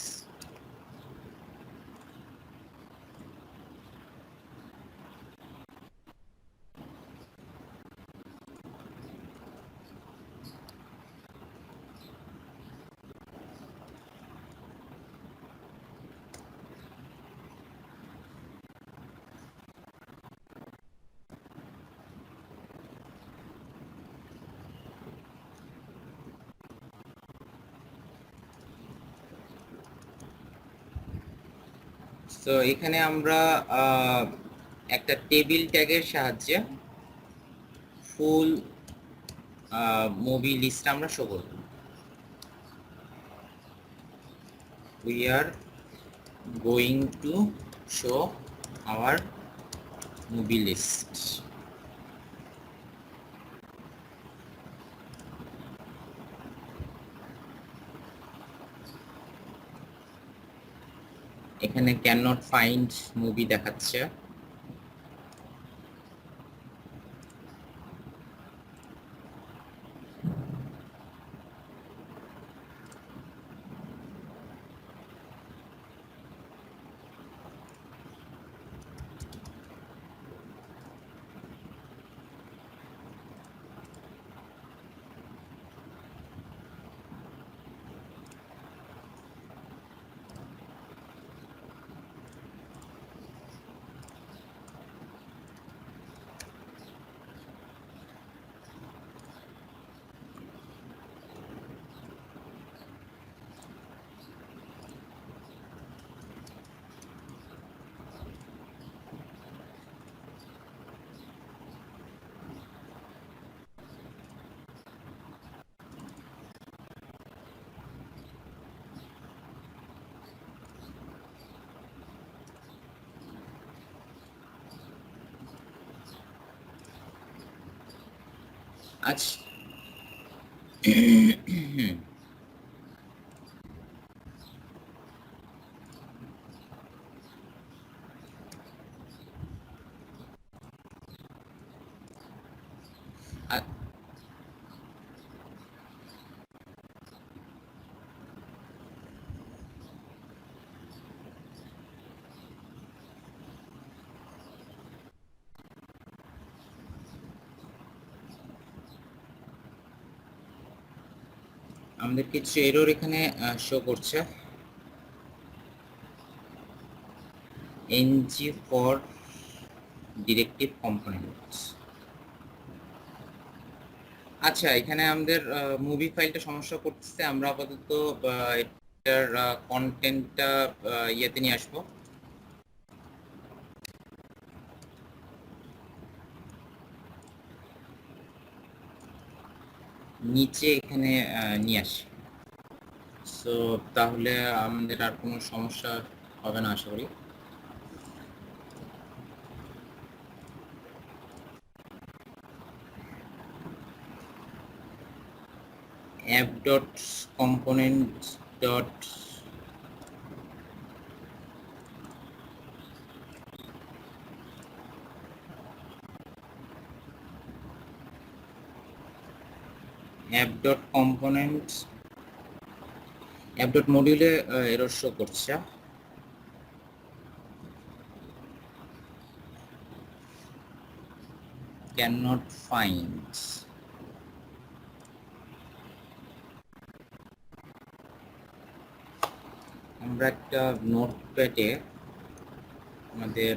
So এখানে আমরা একটা টেবিল ট্যাগের সাহায্যে ফুল মুভি লিস্ট আমরা শো করব। we are going to show our movie list. এখানে ক্যান নট ফাইন্ড মুভি দেখাচ্ছে। আচ্ছা, আমাদের কিছু এরর এখানে শো করছে। ng for directive components। আচ্ছা, এখানে আমাদের মুভি ফাইলটা সমস্যা করতেছে। আমরা আপাতত এটার কন্টেন্টটা ইয়েতে নিয়ে আসবো। নিচে এখানে নিয়ে আসি। সো তাহলে আমাদের আর কোনো সমস্যা হবে না আশা করি। app dot component dot app dot component app dot module error show করছে। cannot find। আমরা একটা নোটপ্যাডে আমাদের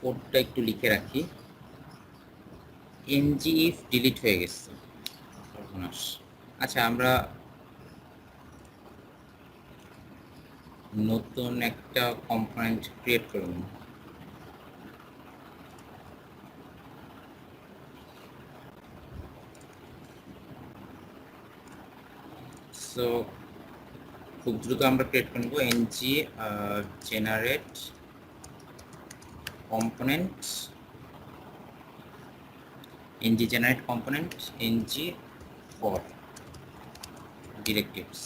কোডটা একটু লিখে রাখি। ng if ডিলিট হয়ে গেছে। আচ্ছা, আমরা নতুন একটা কম্পোনেন্ট ক্রিয়েট করব। সো খুব দ্রুত আমরা ক্রিয়েট করব ng generate component ng generate component ng for directives।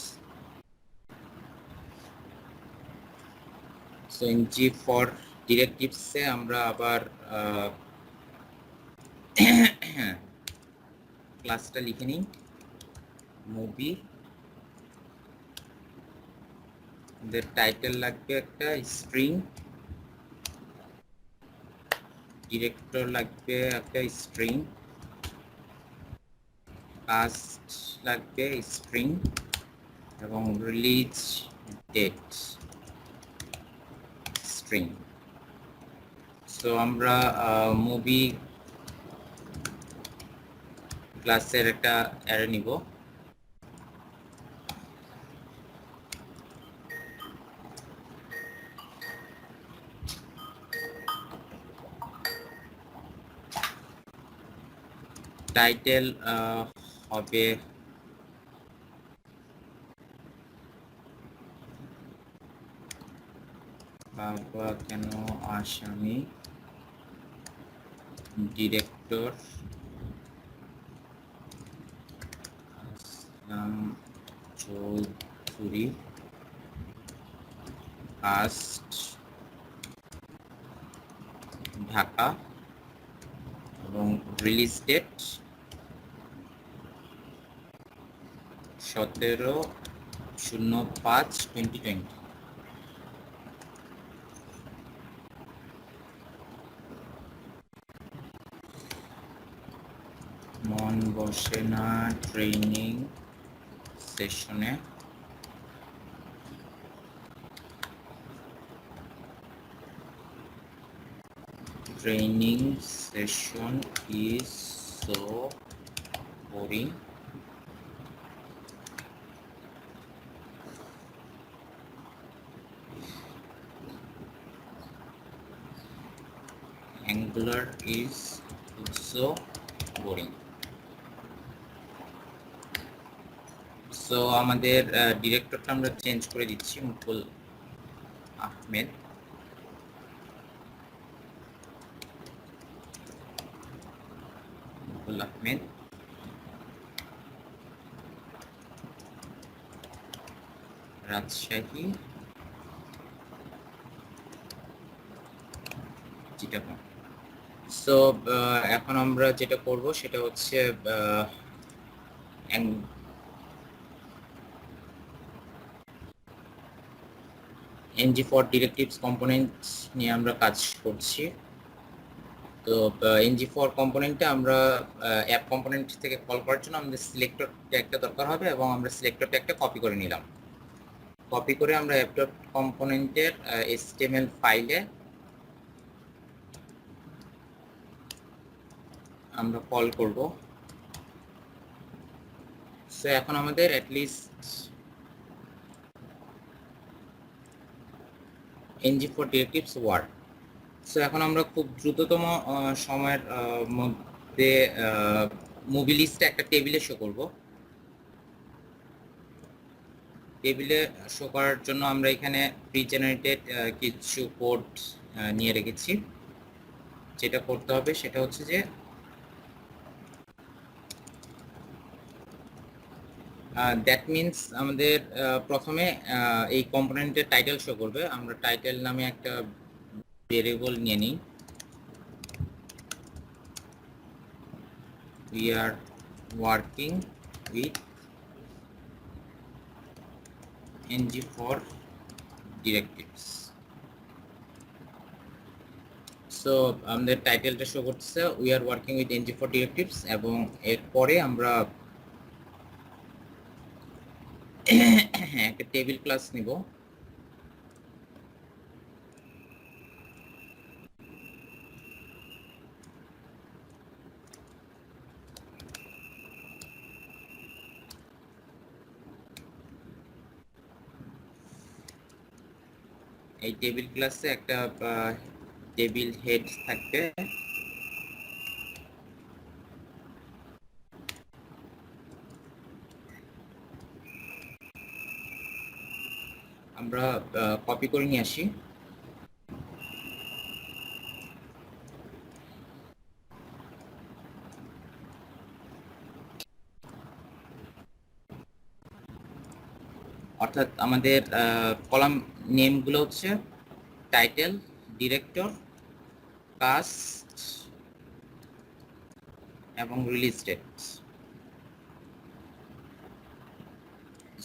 So ng for directives সে আমরা আবার ক্লাসটা লিখে নিই। মুভি দের টাইটেল লাগবে একটা স্ট্রিং, ডিরেক্টর লাগবে একটা স্ট্রিং, কাস্ট লাগবে স্ট্রিং এবং রিলিজ ডেট স্ট্রিং। সো আমরা মুভি ক্লাসের একটা অ্যারে নিব। টাইটেল হবে বাবা কেন আসামি, ডিরেক্টর আসলাম চৌধুরী, কাস্ট ঢাকা এবং রিলিজ ডেট 17/05/2020। মন বসে না ট্রেনিং সেশনে, training session is so boring, Angular is also boring. So আমাদের ডিরেক্টরটা আমরা চেঞ্জ করে দিচ্ছি, মুকুল আহমেদ। মুকুল আহমেদ রাজশাহী চিটাগং। সো এখন আমরা যেটা করব সেটা হচ্ছে ng4 directives components নিয়ে আমরা কাজ করছি। তো ng4 কম্পোনেন্টে আমরা অ্যাপ কম্পোনেন্ট থেকে কল করার জন্য আমাদের সিলেক্টর ট্যাগটা দরকার হবে, এবং আমরা সিলেক্টর ট্যাগটা কপি করে নিলাম। কপি করে আমরা অ্যাপ ডট কম্পোনেন্টের HTML ফাইলে আমরা কল করব। সো এখন আমাদের at least ng4 directives work. So এখন আমরা খুব দ্রুততম সময়ের মধ্যে মুভি লিস্টে একটা টেবিলে শো করব। টেবিলে শো করার জন্য আমরা এখানে প্রি জেনারেটেড কিছু কোড নিয়ে রেখেছি। যেটা করতে হবে সেটা হচ্ছে যে দ্যাট মিনস আমাদের প্রথমে এই কম্পোনেন্টের টাইটেল শো করবে। আমরা টাইটেল নামে একটা ভেরিয়েবল নিয়ে নিই। We are working with ng4 directives. So আমাদের টাইটেলটা শো করতেছে we are working with ng4 directives, এবং এরপরে আমরা একটা টেবিল ক্লাস নিব। এই টেবিল ক্লাসে একটা টেবিল হেড থাকবে। আমরা কপি করে নিয়ে আসি। অর্থাৎ আমাদের কলাম নেমগুলো হচ্ছে টাইটেল, ডিরেক্টর, কাস্ট এবং রিলিজ ডেট।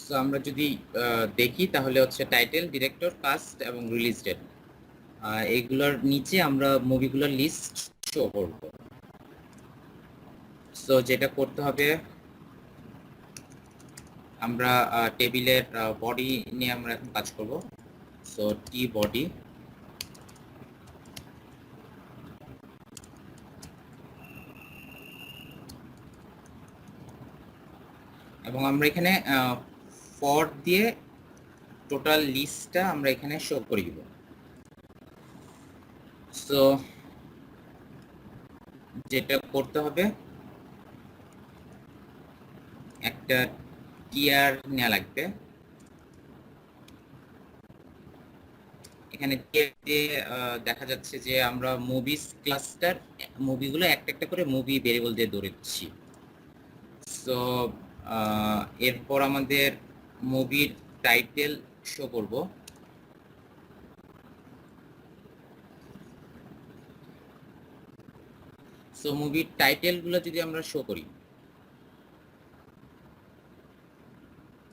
সো আমরা যদি দেখি তাহলে হচ্ছে টাইটেল, ডিরেক্টর, কাস্ট এবং রিলিজ ডেট, এইগুলোর নিচে আমরা মুভিগুলোর লিস্ট শো করব। সো যেটা করতে হবে, আমরা টেবিলের বডি নিয়ে আমরা এখন কাজ করব। সো টি বডি, এবং আমরা এখানে ফর দিয়ে টোটাল লিস্টটা আমরা এখানে শো করে দিব। সো যেটা করতে হবে একটা টিয়ার নেওয়া লাগবে। এখানে দেখা যাচ্ছে যে আমরা মুভিস ক্লাস্টার মুভিগুলো একটা একটা করে মুভি ভেরিয়েবল দিয়ে ধরেছি। সো এরপর আমাদের মুভির টাইটেল শো করব। সো মুভির টাইটেলগুলো যদি আমরা শো করি,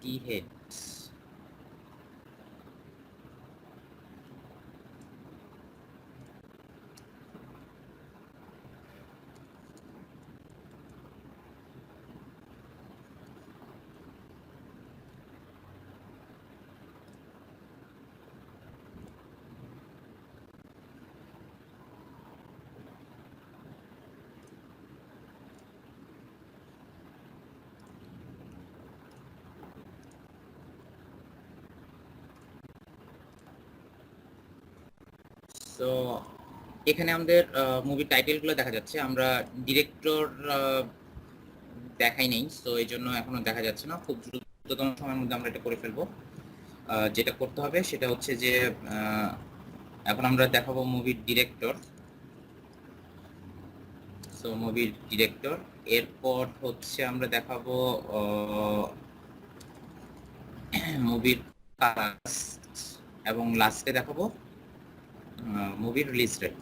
কি হেড, সো এখানে আমাদের মুভির টাইটেলগুলো দেখা যাচ্ছে। আমরা ডিরেক্টর দেখাই নেই, সো এই জন্য এখনো দেখা যাচ্ছে না। খুব দ্রুততম সময়ের মধ্যে আমরা এটা করে ফেলবো। যেটা করতে হবে সেটা হচ্ছে যে এখন আমরা দেখাবো মুভির ডিরেক্টর। সো মুভির ডিরেক্টর, এরপর হচ্ছে আমরা দেখাবো মুভির কাস্ট, এবং লাস্টে দেখাবো মুভির রিলিজ ডেট।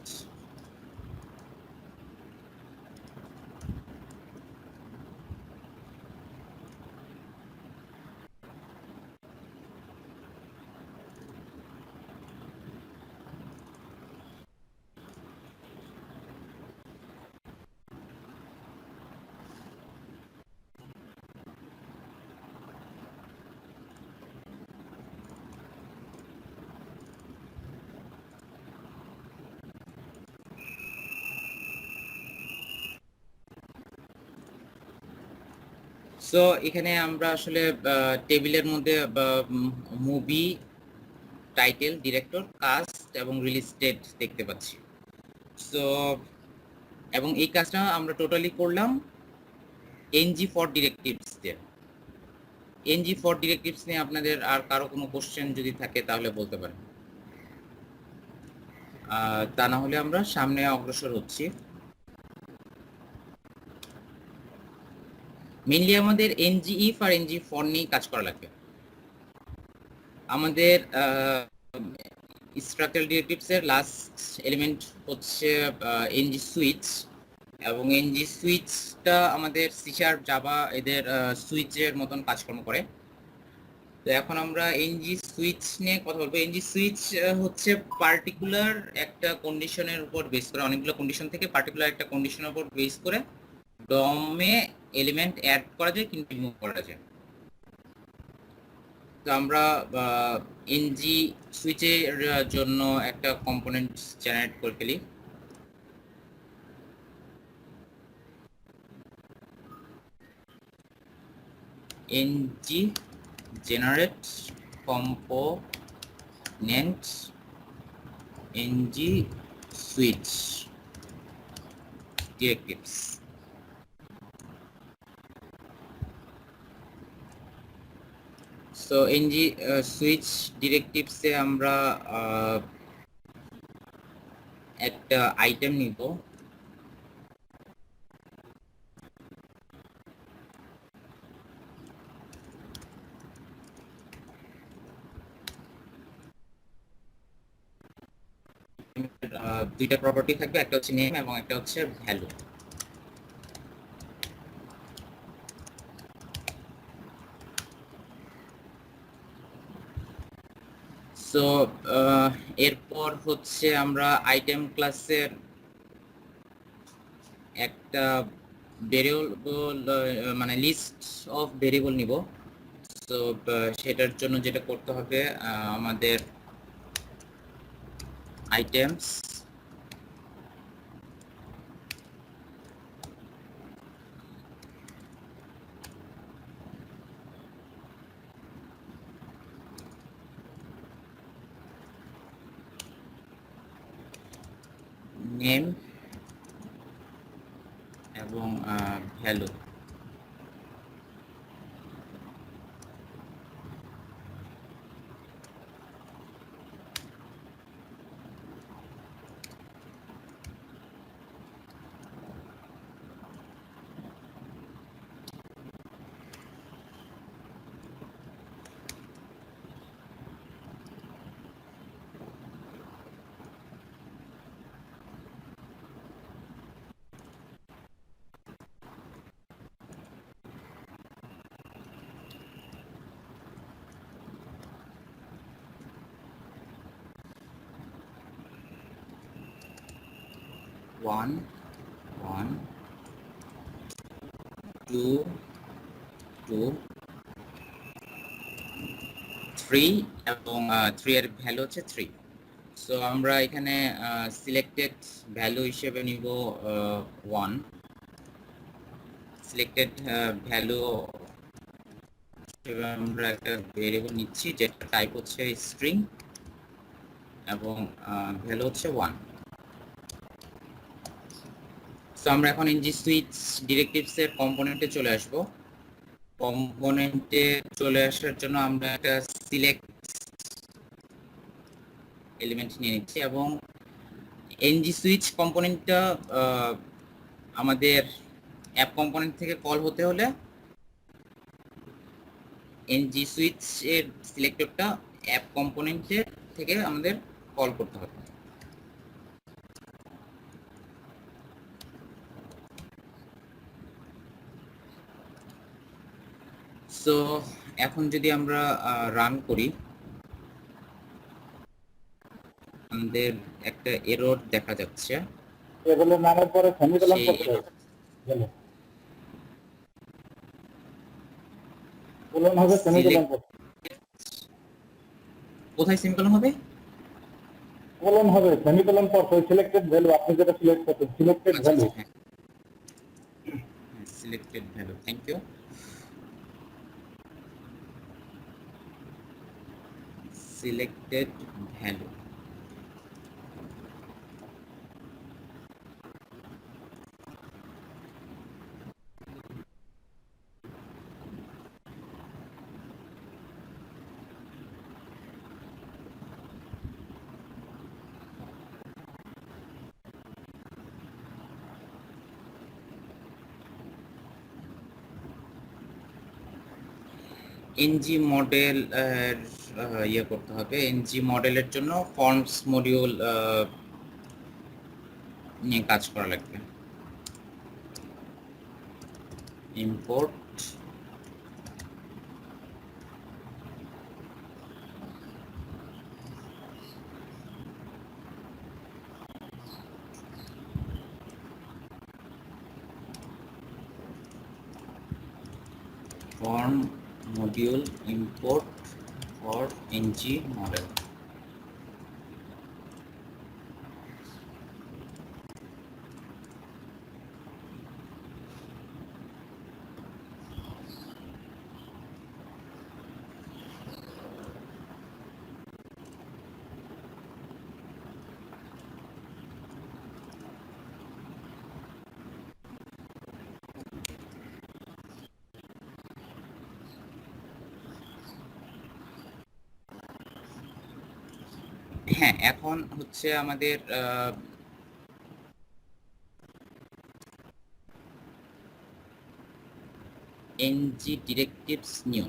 সো এখানে আমরা আসলে টেবিলের মধ্যে মুভি টাইটেল, ডিরেক্টর, কাস্ট এবং রিলিজ ডেট দেখতে পাচ্ছি। সো এবং এই কাজটা আমরা টোটালি করলাম এনজি ফর ডিরেক্টিভস দিয়ে। এনজি ফর ডিরেক্টিভস নিয়ে আপনাদের আর কারো কোনো কোশ্চেন যদি থাকে তাহলে বলতে পারেন, তা না হলে আমরা সামনে অগ্রসর হচ্ছি। মেইনলি আমাদের এনজি ইফ আর এনজি ফর নিয়ে কাজ করা লাগবে। আমাদের স্ট্রাকচারাল ডিরেক্টিভস এর লাস্ট এলিমেন্ট হচ্ছে এনজি সুইচ, এবং এনজি সুইচটা আমাদের সিশার্প, জাভা এদের সুইচের মতন কাজকর্ম করে। তো এখন আমরা এনজি সুইচ নিয়ে কথা বলবো। এনজি সুইচ হচ্ছে পার্টিকুলার একটা কন্ডিশনের উপর বেস করে, অনেকগুলো কন্ডিশন থেকে পার্টিকুলার একটা কন্ডিশনের উপর বেস করে ডমে এলিমেন্ট অ্যাড করা যায় কিন্তু রিমুভ করা যায়। তো আমরা এনজি সুইচের জন্য একটা কম্পোনেন্ট জেনারেট করে ফেলি। NG generate component NG switch directives. So NG switch ডিরেক্টিভসে আমরা একটা আইটেম নিব। দুইটা প্রপার্টি থাকবে, একটা হচ্ছে নেম এবং একটা হচ্ছে ভ্যালু। সো এরপর হচ্ছে আমরা আইটেম ক্লাসের একটা ভেরিয়েবল মানে লিস্ট অফ ভেরিয়েবল নিব। তো সেটার জন্য যেটা করতে হবে, আমাদের আইটেমস নেম এবং ভ্যালু। 1 1 2 2 3 এবং 3 এর ভ্যালু হচ্ছে 3। সো আমরা এখানে সিলেক্টেড ভ্যালু হিসেবে নিব 1, সিলেক্টেড ভ্যালু হিসেবে আমরা একটা ভেরিয়েবল নিচ্ছি যেটা টাইপ হচ্ছে স্ট্রিং এবং ভ্যালু হচ্ছে 1। সো আমরা এখন ng সুইচ ডিরেক্টিভস এর কম্পোনেন্টে চলে আসব। কম্পোনেন্টে চলে আসার জন্য আমরা একটা সিলেক্ট এলিমেন্ট নিয়ে নিচ্ছি এবং ng সুইচ কম্পোনেন্টটা আমাদের অ্যাপ কম্পোনেন্ট থেকে কল হতে হলে ng সুইচ এর সিলেক্টরটা অ্যাপ কম্পোনেন্টে থেকে আমাদের কল করতে হবে। সো এখন যদি আমরা রান করি আমাদের একটা এরর দেখা যাচ্ছে। এগুলো নামের পরে সেমিকোলন সেই করতে হবে। কোলন হবে, সেমিকোলন করতে কোথায় সেমিকোলন হবে? কোলন হবে, সেমিকোলন পর ওই সিলেক্টেড ভ্যালু আপনি যেটা সিলেক্ট করতেন, selected value. Selected value, thank you. Selected value NG model ইয়ে করতে হবে। এনজি মডেলের জন্য ফর্মস মডিউল নিয়ে কাজ করা লাগবে। Import form module import for ng model। হ্যাঁ, এখন হচ্ছে আমাদের ng directives new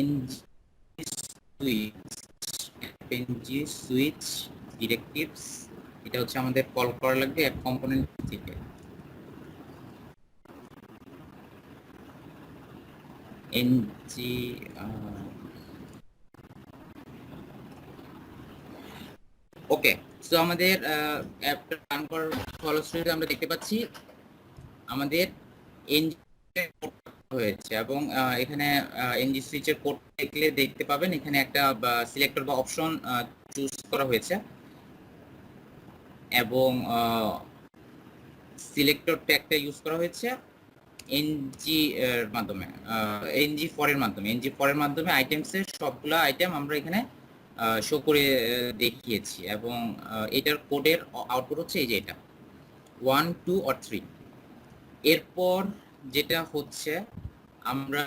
ng switch directives, এটা হচ্ছে আমাদের কল করা লাগবে অ্যাপ কম্পোনেন্ট থেকে। ng ওকে। সো আমাদের অ্যাপটা রান করার ফলশ্রুতিতে আমরা দেখতে পাচ্ছি আমাদের ng হয়েছে এবং এখানে ng সুইচের কোড দেখলে দেখতে পাবেন এখানে একটা সিলেক্টর বা অপশন চুজ করা হয়েছে এবং সিলেক্টর ট্যাগটা ইউজ করা হয়েছে ng এর মাধ্যমে, ng ফর এর মাধ্যমে। ng ফর এর মাধ্যমে আইটেমসের সবগুলা আইটেম আমরা এখানে শো করে দেখিয়েছি এবং এটার কোডের আউটপুট হচ্ছে এই যে এটা 1 2 or 3। এরপর যেটা হচ্ছে আমরা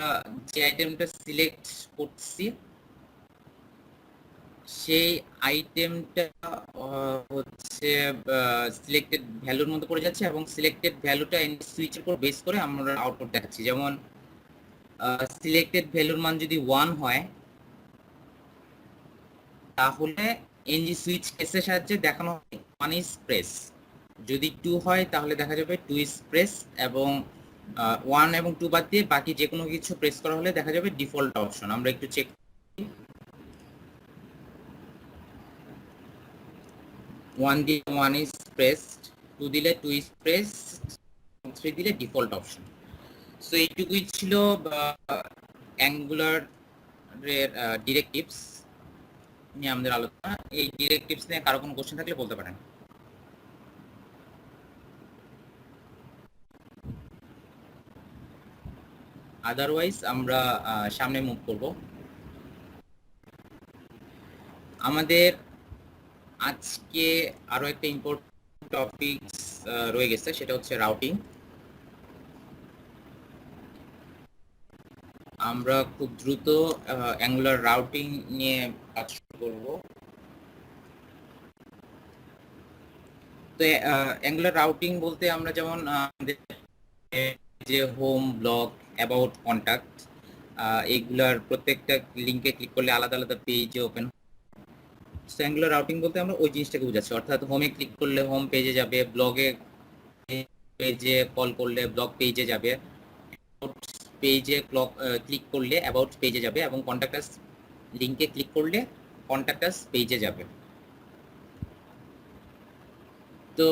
যে আইটেমটা সিলেক্ট করছি সেই আইটেমটা হচ্ছে সিলেক্টেড ভ্যালুর মধ্যে পড়ে যাচ্ছে এবং সিলেক্টেড ভ্যালুটা এন সুইচের উপর বেস করে আমরা আউটপুট দেখাচ্ছি। যেমন সিলেক্টেড ভ্যালুর মান যদি 1 হয় তাহলে এনজি সুইচ কেসের সাহায্যে দেখানো হয় 1 is press, যদি 2 হয় তাহলে দেখা যাবে 2 is press এবং 1 এবং 2 বাদ দিয়ে বাকি যে কোনো কিছু প্রেস করা হলে দেখা যাবে ডিফল্ট অপশন। আমরা একটু চেক 1 দিলে 1 ইজ প্রেসড, 2 দিলে 2 ইজ প্রেসড, 3 দিলে ডিফল্ট অপশন। সো এইটুকুই ছিল অ্যাঙ্গুলার এর ডিরেক্টিভস নিয়ে আমাদের আলোচনা। এই ডিরেক্টিভস নিয়ে কারো কোনো কোশ্চেন থাকলে বলতে পারেন। আদারওয়াইজ আমরা সামনে মুভ করব। আমাদের আজকে আরো একটা ইম্পর্টেন্ট টপিকস রয়ে গেছে, সেটা হচ্ছে রাউটিং। আমরা খুব দ্রুত অ্যাঙ্গুলার রাউটিং নিয়ে কাজ করব। তো অ্যাঙ্গুলার রাউটিং বলতে আমরা যেমন আমাদের যে হোম, ব্লগ, অ্যাবাউট, কন্টাক্ট, এইগুলার প্রত্যেকটা লিঙ্কে ক্লিক করলে আলাদা আলাদা পেজে ওপেন। সো অ্যাঙ্গুলার রাউটিং বলতে আমরা ওই জিনিসটাকে বোঝাচ্ছি, অর্থাৎ হোমে ক্লিক করলে হোম পেজে যাবে, ব্লগে পেজে কল করলে ব্লগ পেজে যাবে, পেজে ক্লিক করলে অ্যাবাউট পেজে যাবে, এবং কন্টাক্ট আস লিঙ্কে ক্লিক করলে কন্টাক্ট আস পেজে যাবে। তো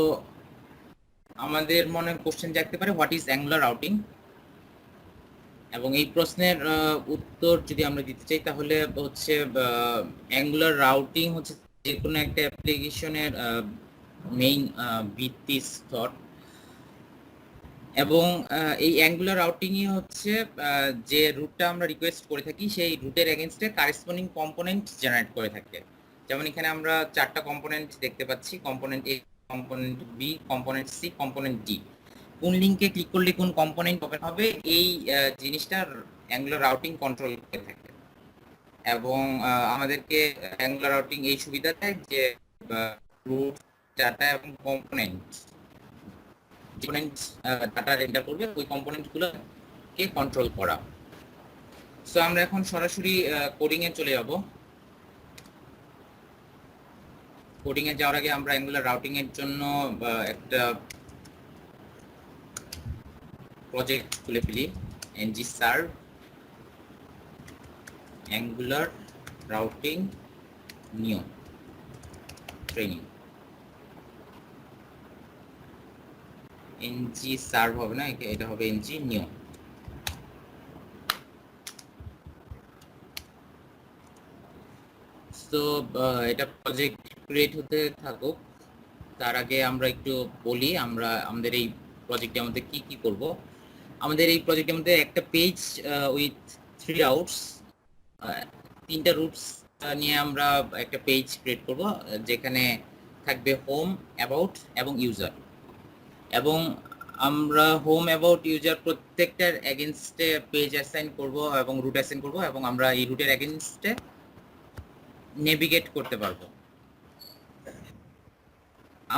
আমাদের মনে কোশ্চেন জাগতে পারে, হোয়াট ইজ অ্যাঙ্গুলার রাউটিং? এবং এই প্রশ্নের উত্তর যদি আমরা দিতে চাই তাহলে হচ্ছে অ্যাঙ্গুলার রাউটিং হচ্ছে যে কোনো একটা অ্যাপ্লিকেশনের মেইন ভিত্তি স্তর, এবং এই অ্যাঙ্গুলার রাউটিংই হচ্ছে যে রুটটা আমরা রিকোয়েস্ট করে থাকি সেই রুটের এগেইনস্টে কারেসপন্ডিং কম্পোনেন্ট জেনারেট করে থাকে। যেমন এখানে আমরা 4টা কম্পোনেন্ট দেখতে পাচ্ছি, component A, component B, component C, component D. কোন লিঙ্কে ক্লিক করলে কোন কম্পোনেন্ট ওপেন হবে এই জিনিসটা অ্যাঙ্গুলার রাউটিং কন্ট্রোল করে থাকে। এবং আমাদেরকে অ্যাঙ্গুলার রাউটিং এই সুবিধা দেয় যে রুট, ডাটা এবং কম্পোনেন্ট ডাটা এন্টার করবে, ওই কম্পোনেন্টগুলোকে কন্ট্রোল করা। সো আমরা এখন সরাসরি কোডিং এ চলে যাব। কোডিং এ যাওয়ার আগে আমরা অ্যাঙ্গুলার রাউটিং এর জন্য একটা প্রজেক্ট খুলে ফেলি, ng-serve angular routing new training. ng-serve হবে না, এটা হবে ng-new। তো এটা প্রজেক্ট ক্রিয়েট হতে থাকুক, তার আগে আমরা একটু বলি আমরা আমাদের এই প্রজেক্টের মধ্যে কি কি করব। আমাদের এই প্রজেক্টের মধ্যে একটা পেজ উইথ 3 রাউটস, 3টা রুটস নিয়ে আমরা একটা পেজ ক্রিয়েট করব, যেখানে থাকবে হোম, অ্যাবাউট এবং ইউজার। এবং আমরা হোম, অ্যাবাউট, ইউজার প্রত্যেকটার এগেইনস্টে পেজ অ্যাসাইন করব এবং রুট অ্যাসাইন করব, এবং আমরা এই রুটের এগেইনস্টে নেভিগেট করতে পারবো।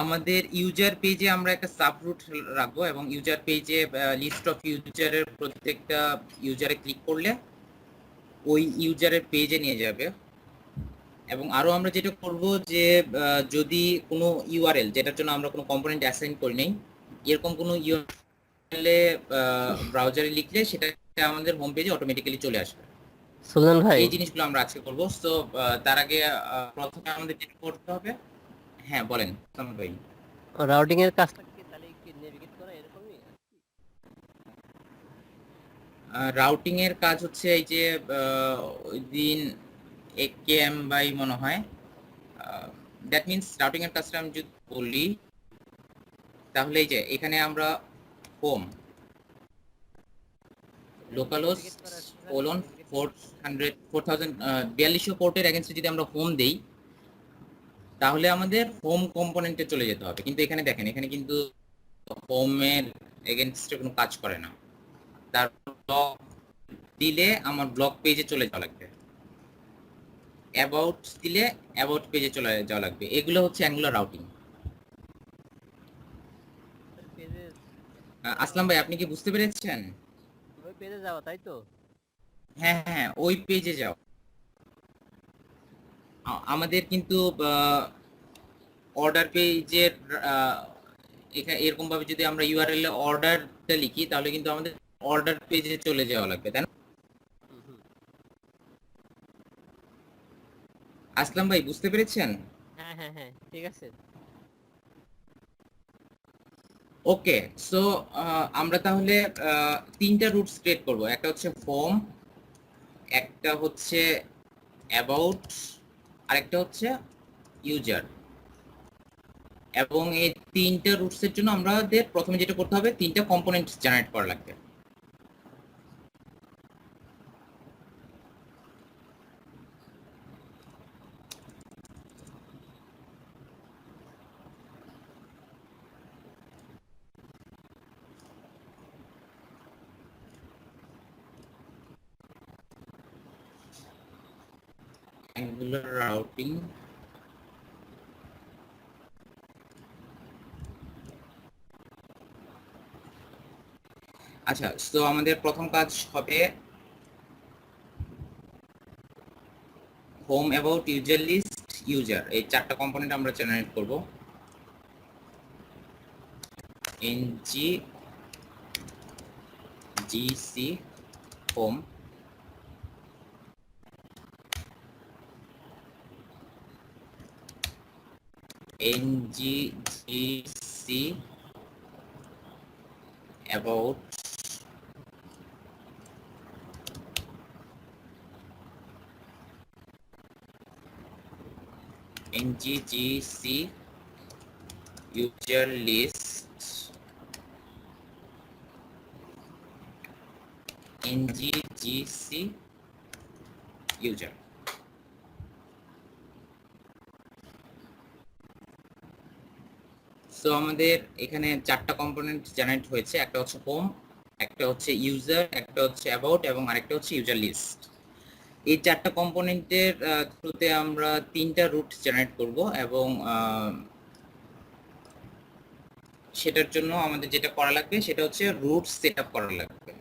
আমাদের ইউজার পেজে আমরা একটা সাবরুট রাখবো, এবং ইউজার পেজে লিস্ট অফ ইউজারের প্রত্যেকটা ইউজারে ক্লিক করলে ওই ইউজারের পেজে নিয়ে যাবে। এবং আরো আমরা যেটা করব যে যদি কোনো ইউআরএল যেটার জন্য আমরা কোনো কম্পোনেন্ট অ্যাসাইন করি নাই, এরকম কোনো ইউআরএল ব্রাউজারে লিখলে সেটা আমাদের হোম পেজে অটোমেটিক্যালি চলে আসবে। সুলতান ভাই, এই জিনিসগুলো আমরা আজকে করব। সো তার আগে প্রথমে আমাদের যেটা করতে হবে, হ্যাঁ বলেন ভাই। রাউটিং এর কাজটা কি তাহলে কি নেভিগেট করা এরকমই? রাউটিং এর কাজ হচ্ছে এই যে ওই দিন AKM বাই মনে হয়, দ্যাট মিন্স রাউটিং এর কাজটা আমি যদি বলি তাহলে এই যে এখানে আমরা হোম লোকালহোস্ট কোলন 4200 পোর্টের এগেইনস্টে যদি আমরা হোম দেই তাহলে আমাদের হোম কম্পোনেন্টে চলে যেতে হবে। কিন্তু এখানে দেখেন, এখানে কিন্তু হোমের এগেইনস্টে কোনো কাজ করে না। তার ব্লগ দিলে আমার ব্লগ পেজে চলে যাওয়া লাগবে, অ্যাবাউট দিলে অ্যাবাউট পেজে চলে যাওয়া লাগবে। এগুলো হচ্ছে অ্যাঙ্গুলার রাউটিং। আসলাম ভাই, আপনি কি বুঝতে পেরেছেন? ওই পেজে যাওয়া, তাই তো? হ্যাঁ হ্যাঁ, ওই পেজে যাও। আমাদের কিন্তু অর্ডার পেজের এখানে এরকম ভাবে যদি আমরা ইউআরএল এ অর্ডারটা লিখি তাহলে কিন্তু আমাদের অর্ডার পেজে চলে যাওয়া লাগবে, তাই না? আসলাম ভাই, বুঝতে পেরেছেন? হ্যাঁ হ্যাঁ হ্যাঁ, ঠিক আছে। ওকে, সো আমরা তাহলে তিনটা রুটস ক্রিয়েট করব। একটা হচ্ছে হোম, একটা হচ্ছে অ্যাবাউট, আরেকটা হচ্ছে ইউজার। এবং এই তিনটা রুটসের জন্য আমাদের প্রথমে যেটা করতে হবে, তিনটা কম্পোনেন্ট জেনারেট করা লাগবে। অ্যাঙ্গুলার রাউটিং, আচ্ছা, তো আমাদের প্রথম কাজ হবে home, about, user list, user, এই চারটা কম্পোনেন্ট আমরা জেনারেট করব। NG GC home, NG GC about, NGGC user list, NGGC user. So আমাদের এখানে চারটা কম্পোনেন্ট জেনারেট হয়েছে, একটা হচ্ছে হোম, একটা হচ্ছে ইউজার, একটা হচ্ছে অ্যাবাউট এবং আরেকটা হচ্ছে ইউজার লিস্ট। এই চারটা কম্পোনেন্টের থ্রুতে আমরা তিনটা রুট জেনারেট করব এবং সেটার জন্য আমাদের যেটা করা লাগবে সেটা হচ্ছে রুট সেট আপ করা লাগবে।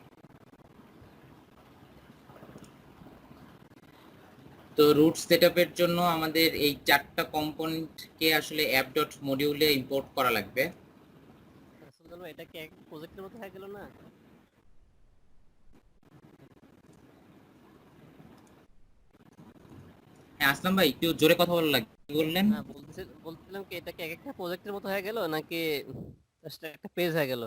তো রুট সেটআপের জন্য আমাদের এই চারটা কম্পোনেন্টকে আসলে অ্যাপ ডট মডিউলে ইম্পোর্ট করা লাগবে। আসলে জানো, এটা কি এক প্রজেক্টের মতো হয়ে গেল না? হ্যাঁ আসলাম ভাই, একটু জোরে কথা বলা লাগবে, কি বললেন? না, বলছিলাম কি এটা কি এক একটা প্রজেক্টের মতো হয়ে গেল নাকি জাস্ট একটা পেজ হয়ে গেল?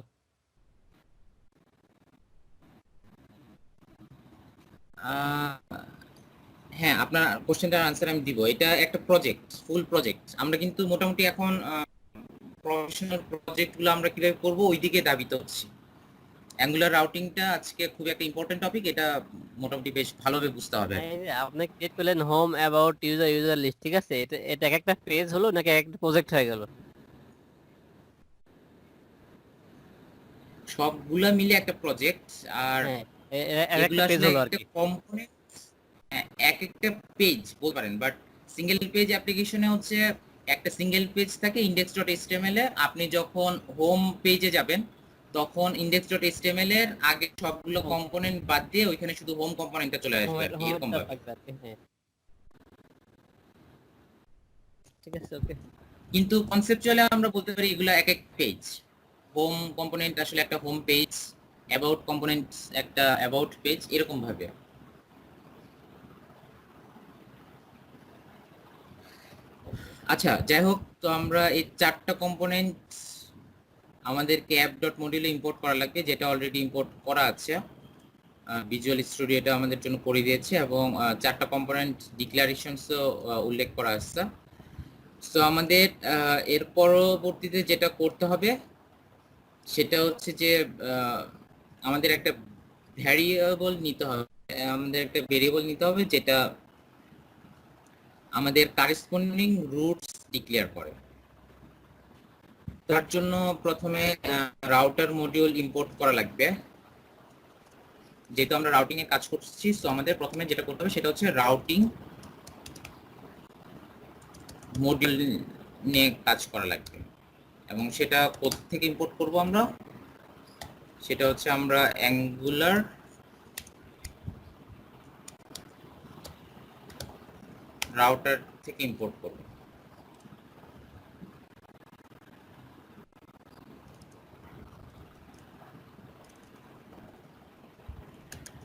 আহ, হ্যাঁ, আপনার কোশ্চেনটার আনসার আমি দিব। এটা একটা প্রজেক্ট, ফুল প্রজেক্ট। আমরা কিন্তু মোটামুটি এখন প্রফেশনাল প্রজেক্টগুলো আমরা কিভাবে করব ওই দিকে ধাবিত হচ্ছি। অ্যাঙ্গুলার রাউটিংটা আজকে খুব একটা ইম্পর্টেন্ট টপিক, এটা মোটামুটি বেশ ভালোভাবে বুঝতে হবে। এই যে আপনি ক্রিয়েট করলেন home, about, user, user list, ঠিক আছে? এটা এটা এক একটা পেজ হলো নাকি এক একটা প্রজেক্ট হয়ে গেল? সবগুলা মিলে একটা প্রজেক্ট। আর হ্যাঁ, এক এগুলো একটা পেজ আসলে হলো আর একটা কি। কম্পোনেন্ট, এক একটা পেজ বলতে পারেন, বাট সিঙ্গেল পেজ অ্যাপ্লিকেশনে হচ্ছে একটা সিঙ্গেল পেজ থাকে ইন্ডেক্স ডট এইচটিএমএল এ। আপনি যখন হোম পেজে যাবেন তখন ইন্ডেক্স ডট এইচটিএমএল এর আগে সবগুলো হুম, কম্পোনেন্ট বাদ দিয়ে ওইখানে শুধু হোম কম্পোনেন্টটা চলে আসবে আর কি, এরকম হোমেরটা ভাবে। থাকবে আর কি, হ্যাঁ। ঠিক আছে, ওকে। কিন্তু কনসেপচুয়ালি আমরা বলতে পারি এগুলো এক এক পেজ। হোম কম্পোনেন্ট আসলে একটা হোম পেজ, অ্যাবাউট কম্পোনেন্ট একটা অ্যাবাউট পেজ, এরকম ভাবে। আচ্ছা, যাই হোক, তো আমরা এই চারটা কম্পোনেন্ট আমাদেরকে অ্যাপ ডট মডিউলে ইম্পোর্ট করা লাগবে, যেটা অলরেডি ইম্পোর্ট করা আছে। ভিজুয়াল স্টুডিওটা আমাদের জন্য করে দিয়েছে এবং চারটা কম্পোনেন্ট ডিক্লারেশনসও উল্লেখ করা আছে। সো আমাদের এর পরবর্তীতে যেটা করতে হবে সেটা হচ্ছে যে আমাদের একটা ভ্যারিয়েবল নিতে হবে। আমাদের একটা ভেরিয়েবল নিতে হবে যেটা আমাদের কারেসপন্ডিং রুটস ডিক্লেয়ার করে। তার জন্য প্রথমে রাউটার মডিউল ইম্পোর্ট করা লাগবে। যেহেতু আমরা রাউটিং এ কাজ করছি, সো আমাদের প্রথমে যেটা করতে হবে সেটা হচ্ছে রাউটিং মডিউল নিয়ে কাজ করা লাগবে। এবং সেটা কোথা থেকে ইম্পোর্ট করব আমরা, সেটা হচ্ছে আমরা অ্যাঙ্গুলার রাউটার থেকে ইম্পোর্ট করব।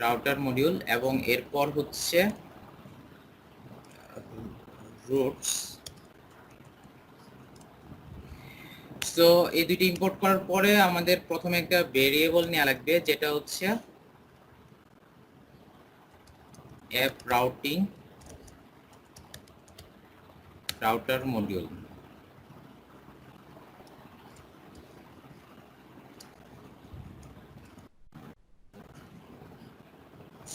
রাউটার মডিউল এবং এরপর হচ্ছে রুটস। সো এই দুইটি ইম্পোর্ট করার পরে আমাদের প্রথমে একটা ভেরিয়েবল নেওয়া লাগবে, যেটা হচ্ছে অ্যাপ রাউটার মডিউল।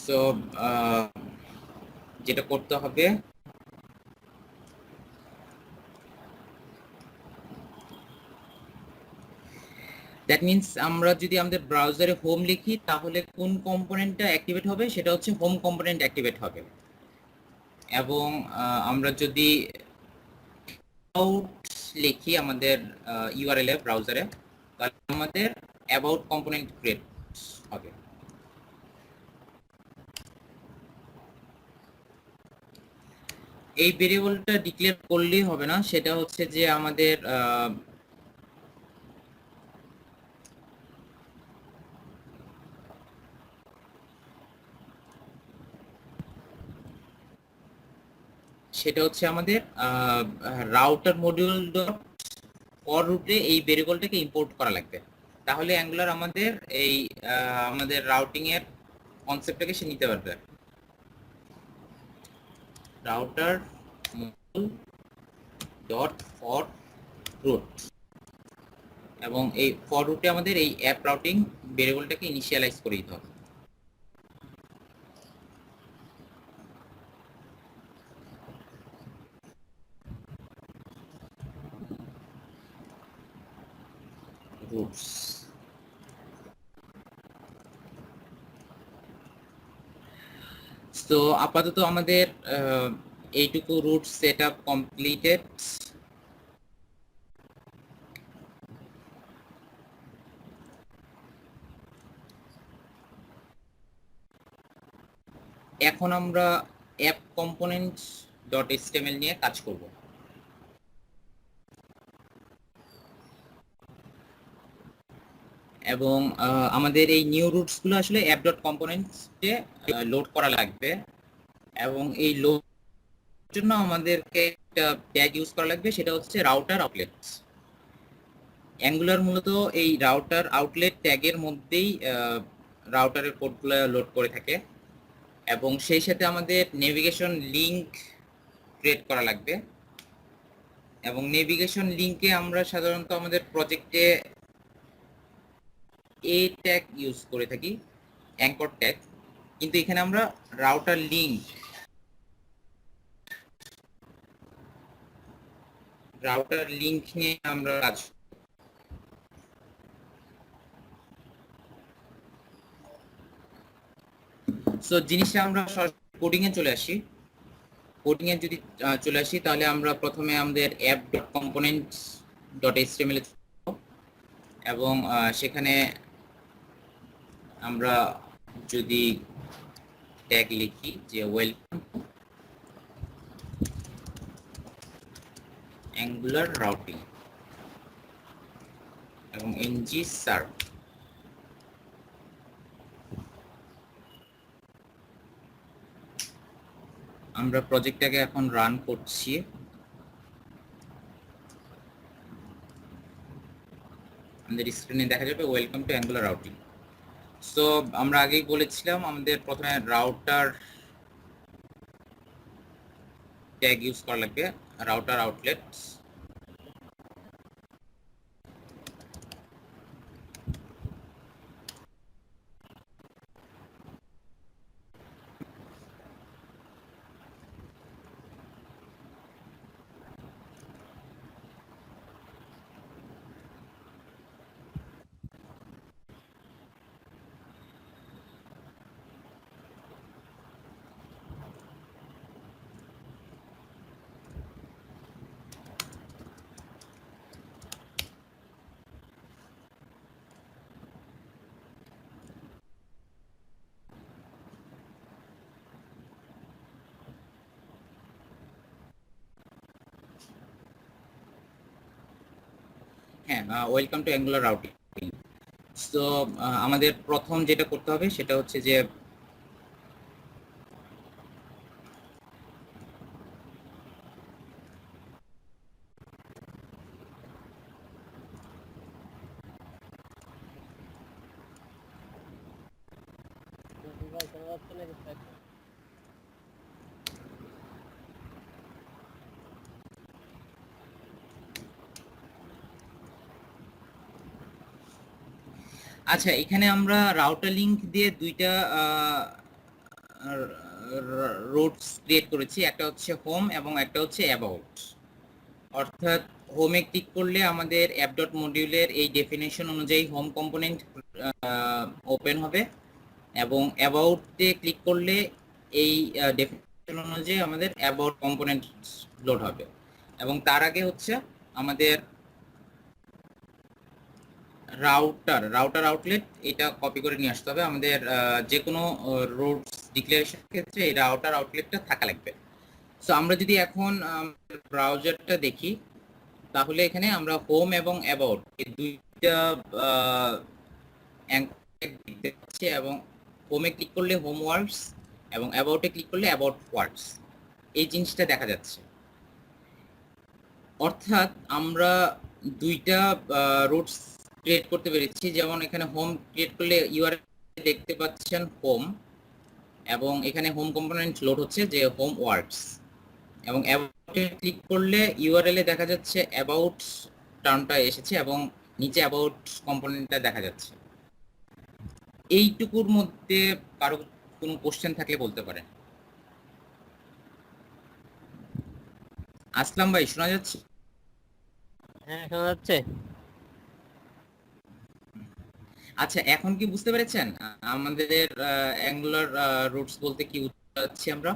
সো যেটা করতে হবে, দ্যাট মিন্স আমরা যদি আমাদের ব্রাউজারে হোম লিখি তাহলে কোন কম্পোনেন্টটা অ্যাক্টিভেট হবে, সেটা হচ্ছে হোম কম্পোনেন্ট অ্যাক্টিভেট হবে। এবং আমরা যদি অ্যাবাউট লিখি আমাদের ইউআরএল এ ব্রাউজারে, তাহলে আমাদের অ্যাবাউট কম্পোনেন্ট ক্রিয়েট হবে। এই ভেরিয়েবলটা ডিক্লেয়ার করলেই হবে না, সেটা হচ্ছে যে আমাদের রাউটার মডিউল ডট ফর রুটে এই ভেরিয়েবলটাকে ইম্পোর্ট করা লাগবে। তাহলে অ্যাঙ্গুলার আমাদের এই আমাদের রাউটিং এর কনসেপ্টটাকে সে নিতে পারবে। Router module dot for root, এবং এই ফর রুটে আমাদের এই অ্যাপ রাউটিং ভেরিয়েবলটাকে ইনিশিয়ালাইজ করে দিতে হবে। রুটস তো আপাতত আমাদের এইটুকু রুট সেটআপ কমপ্লিটেড। এখন আমরা অ্যাপ কম্পোনেন্ট ডট এইচটিএমএল নিয়ে কাজ করব। এবং আমাদের এই নিউ রুটস গুলো আসলে অ্যাপ ডট কম্পোনেন্টসে লোড করা লাগবে, এবং এই লোড জন্য আমাদেরকে একটা ট্যাগ ইউজ করা লাগবে, সেটা হচ্ছে রাউটার আউটলেট। অ্যাঙ্গুলার মূলত এই রাউটার আউটলেট ট্যাগের মধ্যেই রাউটারের কোডগুলো লোড করে থাকে, এবং সেই সাথে আমাদের নেভিগেশন লিংক ক্রিয়েট করা লাগবে। এবং নেভিগেশন লিংকে আমরা সাধারণত আমাদের প্রজেক্টে এ ট্যাগ ইউজ করে থাকি, অ্যাঙ্কর ট্যাগ, কিন্তু এখানে আমরা রাউটার লিংক নিয়ে আমরা কাজ। সো জিনিসটা আমরা কোডিং এ চলে আসি। কোডিং এ যদি চলে আসি তাহলে আমরা প্রথমে আমাদের app dot components dot HTML এ, এবং সেখানে আমরা যদি ট্যাগ লিখি যে ওয়েলকাম অ্যাঙ্গুলার রাউটিং এবং এনজি সার্ভ, আমরা প্রজেক্টটাকে এখন রান করছি। আমাদের স্ক্রিনে দেখা যাবে welcome to Angular routing. So আমরা আগেই বলেছিলাম আমাদের প্রথমে রাউটার ট্যাগ ইউজ করা লাগবে, রাউটার আউটলেটস। হ্যাঁ, ওয়েলকাম টু অ্যাঙ্গুলার রাউটিং। তো আমাদের প্রথম যেটা করতে হবে সেটা হচ্ছে যে ভাই শোনা যাচ্ছে না কিছু একটা। আচ্ছা, এখানে আমরা রাউটার লিংক দিয়ে দুইটা রুটস ক্রিয়েট করেছি, একটা হচ্ছে হোম এবং একটা হচ্ছে অ্যাবাউট। অর্থাৎ হোমে ক্লিক করলে আমাদের অ্যাপ ডট মডিউলের এই ডেফিনেশন অনুযায়ী হোম কম্পোনেন্ট ওপেন হবে, এবং অ্যাবাউটে ক্লিক করলে এই ডেফিনেশন অনুযায়ী আমাদের অ্যাবাউট কম্পোনেন্ট লোড হবে। এবং তার আগে হচ্ছে আমাদের রাউটার আউটলেট এটা কপি করে নিয়ে আসতে হবে। আমাদের যে কোনো রুটস ডিক্লারেশন ক্ষেত্রে এই রাউটার আউটলেটটা থাকা লাগবে। সো আমরা যদি এখন ব্রাউজারটা দেখি, তাহলে এখানে আমরা হোম এবং অ্যাবাউট এই দুইটা দেখতে পাচ্ছি, এবং হোমে ক্লিক করলে হোম ওয়ার্কস এবং অ্যাবাউটে ক্লিক করলে অ্যাবাউট ওয়ার্কস, এই জিনিসটা দেখা যাচ্ছে। অর্থাৎ আমরা দুইটা রুটস ক্রিয়েট করতে পেরেছি। যেমন এখানে হোম ক্রিয়েট করলে ইউআরএল দেখতে পাচ্ছেন হোম, এবং এখানে হোম কম্পোনেন্ট লোড হচ্ছে যে হোম ওয়ার্কস, এবং অ্যাবাউটে ক্লিক করলে ইউআরএল এ দেখা যাচ্ছে অ্যাবাউট টার্মটা এসেছে এবং নিচে অ্যাবাউট কম্পোনেন্টটা দেখা যাচ্ছে। এইটুকুর মধ্যে কারো কোনো কোশ্চেন থাকলে বলতে পারেন। আসলাম ভাই, শোনা যাচ্ছে? হ্যাঁ শোনা যাচ্ছে। আচ্ছা, এখন কি বুঝতে পেরেছেন আমাদের অ্যাঙ্গুলার রুটস বলতে কি বুঝাচ্ছি আমরা?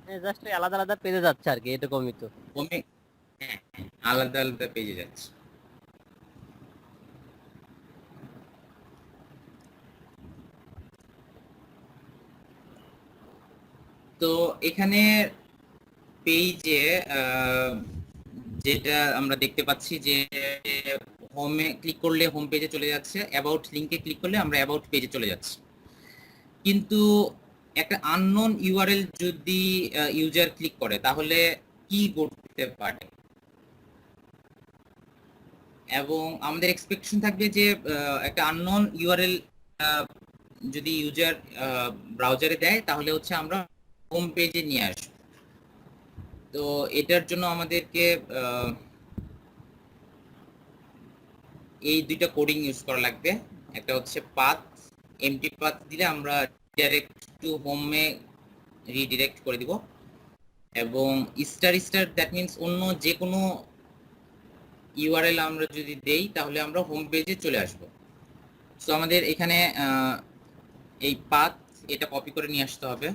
হ্যাঁ জাস্ট আলাদা আলাদা পেজে যাচ্ছে আর কি, এরকমই তো। হোমে আলাদা আলাদা পেজে যাচ্ছে। তো এখানে পেজে যেটা আমরা দেখতে পাচ্ছি যে হোমে ক্লিক করলে হোম পেজে চলে যাচ্ছে, অ্যাবাউট লিংকে ক্লিক করলে আমরা অ্যাবাউট পেজে চলে যাচ্ছি। কিন্তু একটা আননোন ইউআরএল যদি ইউজার ক্লিক করে তাহলে কি করতে পারে, এবং আমাদের এক্সপেকটেশন থাকবে যে একটা আননোন ইউআরএল যদি ইউজার ব্রাউজারে দেয় তাহলে হচ্ছে আমরা হোম পেজে নিয়ে আসবো। তো এটার জন্য আমাদেরকে এই দুইটা কোডিং ইউজ করা লাগবে। একটা হচ্ছে পাথ, এমটি পাথ দিলে আমরা ডাইরেক্ট টু হোমে রিডিরেক্ট করে দিব, এবং স্টার স্টার দ্যাট মিন্স অন্য যে কোনো ইউআরএল আমরা যদি দেই তাহলে আমরা হোম পেজে চলে আসব। সো আমাদের এখানে এই পাথ এটা কপি করে নিয়ে আসতে হবে,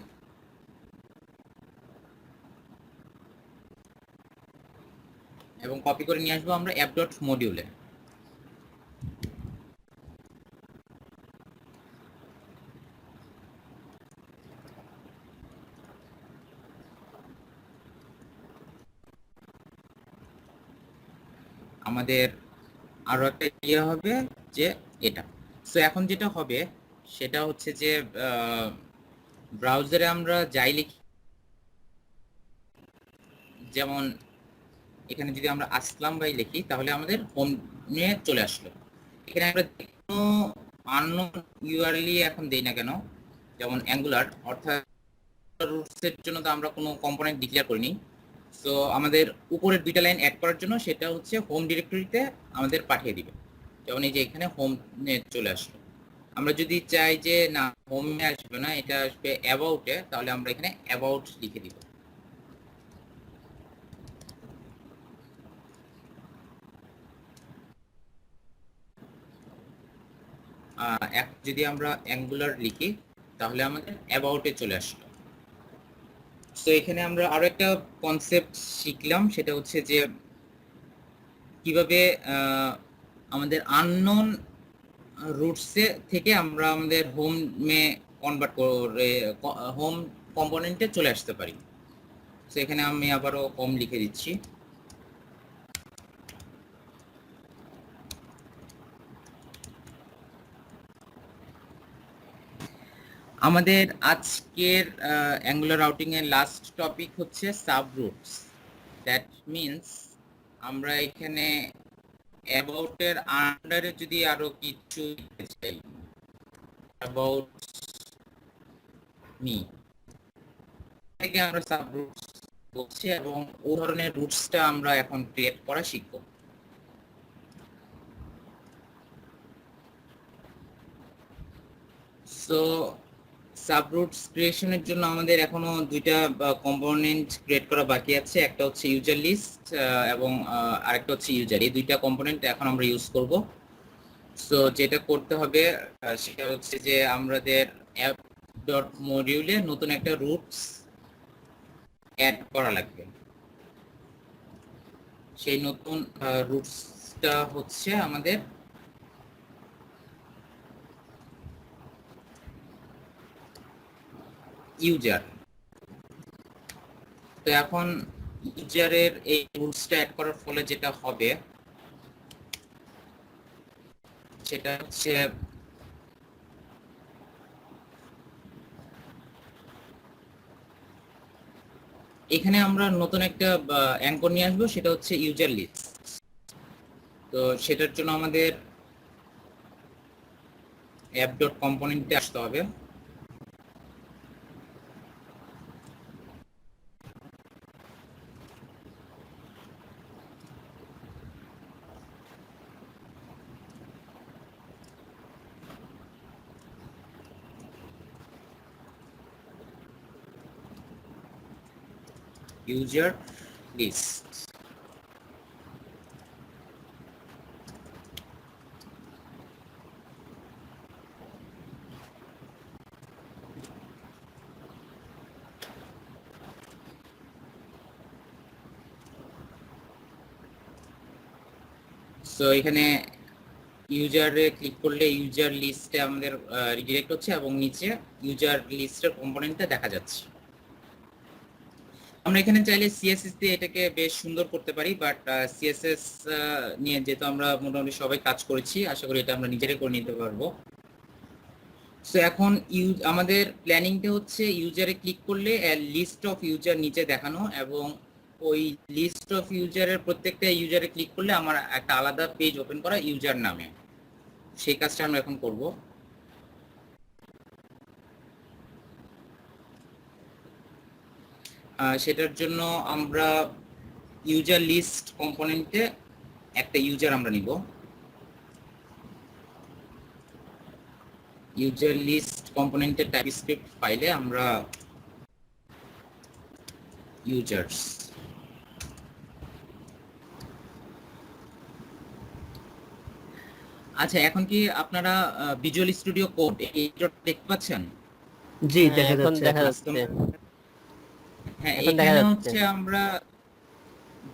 এবং কপি করে নিয়ে আসবো আমরা অ্যাপ ডট মডিউলে। আমাদের আরো একটা ইয়ে হবে যে এটা। সো এখন যেটা হবে সেটা হচ্ছে যে ব্রাউজারে আমরা যাই লিখি, যেমন এখানে যদি আমরা আসলাম ভাই লিখি তাহলে আমাদের হোম নিয়ে চলে আসলো। এখানে আমরা কোনো আননোন ইউআরএল এখন দেই না কেন, যেমন অ্যাঙ্গুলার, অর্থাৎ রুটসের জন্য তো আমরা কোনো কম্পোনেন্ট ডিক্লেয়ার করিনি। সো আমাদের উপরের দুইটা লাইন অ্যাড করার জন্য সেটা হচ্ছে হোম ডিরেক্টরিতে আমাদের পাঠিয়ে দিবে। যেমন এই যে এখানে হোম চলে আসলো। আমরা যদি চাই যে না হোমে আসবে না, এটা আসবে অ্যাবাউটে, তাহলে আমরা এখানে অ্যাবাউট লিখে দিব। যদি আমরা অ্যাঙ্গুলার লিখি তাহলে আমাদের অ্যাবাউটে চলে আসলো। তো এখানে আমরা আরো একটা কনসেপ্ট শিখলাম, সেটা হচ্ছে যে কিভাবে আমাদের আননোন রুটসে থেকে আমরা আমাদের হোমে কনভার্ট করে হোম কম্পোনেন্টে চলে আসতে পারি। তো এখানে আমি আবারও হোম লিখে দিচ্ছি। আমাদের আজকের অ্যাঙ্গুলার রাউটিং এর লাস্ট টপিক হচ্ছে সাবরুটস। দ্যাট মিন্স আমরা এখানে অ্যাবাউট এর আন্ডারে যদি আরো কিছু চাই, অ্যাবাউট মি থেকে আমরা সাবরুটস বলছি এবং ওই ধরনের রুটসটা আমরা এখন ক্রিয়েট করা শিখব। সো সাবরুটস ক্রিয়েশনের জন্য আমাদের এখনো দুইটা কম্পোনেন্ট ক্রিয়েট করা বাকি আছে, একটা হচ্ছে ইউজার লিস্ট এবং আরেকটা হচ্ছে ইউজার। এই দুইটা কম্পোনেন্ট এখন আমরা ইউজ করব। সো যেটা করতে হবে সেটা হচ্ছে যে আমাদের অ্যাপ ডট মডিউলে নতুন একটা রুটস অ্যাড করা লাগবে। সেই নতুন রুটসটা হচ্ছে আমাদের ইউজার। তো এখন ইউজারের এই রুটসটা অ্যাড করার ফলে যেটা হবে সেটা হচ্ছে এখানে আমরা নতুন একটা অ্যাঙ্কর নিয়ে আসবো, সেটা হচ্ছে ইউজার লিস্ট। তো সেটার জন্য আমাদের অ্যাপ ডট কম্পোনেন্টে আসতে হবে। User list. সো এখানে ইউজারে ক্লিক করলে ইউজার লিস্টে আমাদের রিডিরেক্ট হচ্ছে এবং নিচে ইউজার লিস্টের কম্পোনেন্টটা দেখা যাচ্ছে। আমরা এখানে চাইলে সিএসএস দিয়ে এটাকে বেশ সুন্দর করতে পারি, বাট সিএসএস নিয়ে যেহেতু আমরা মোটামুটি সবাই কাজ করেছি, আশা করি এটা আমরা নিজেরাই করে নিতে পারবো। সো এখন আমাদের প্ল্যানিংটা হচ্ছে ইউজারে ক্লিক করলে লিস্ট অফ ইউজার নিচে দেখানো এবং ওই লিস্ট অফ ইউজারের প্রত্যেকটা ইউজারে ক্লিক করলে আমার একটা আলাদা পেজ ওপেন করা ইউজার নামে। সেই কাজটা আমরা এখন করব। সেটার জন্য আমরা ইউজার লিস্ট কম্পোনেন্টে একটা ইউজার আমরা নিব। ইউজার লিস্ট কম্পোনেন্টের টাইপস্ক্রিপ্ট ফাইলে আমরা ইউজার্স আচ্ছা, এখন কি আপনারা ভিজুয়াল স্টুডিও কোড এইটা দেখতে পাচ্ছেন? জি হ্যাঁ, দেখা এখন যাচ্ছে দেখা যাচ্ছে। হ্যাঁ, এখন দেখা এখানে যাচ্ছে। হচ্ছে আমরা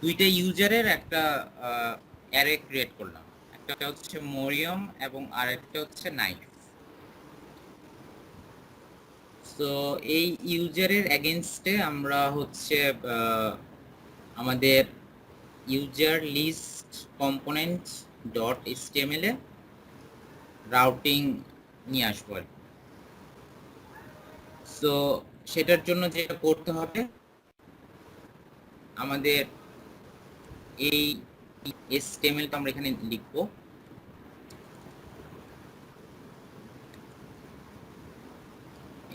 দুইটা ইউজারের একটা অ্যারে ক্রিয়েট করলাম, একটা হচ্ছে মরিয়ম এবং আরেকটা হচ্ছে নাইফ। তো এই ইউজারের এগেইনস্টে আমরা হচ্ছে আমাদের user list component dot HTML এ রাউটিং নিয়ে আসবো। সো সেটার জন্য যেটা করতে হবে আমাদের এই এচটিএমএলটা আমরা এখানে লিখবো।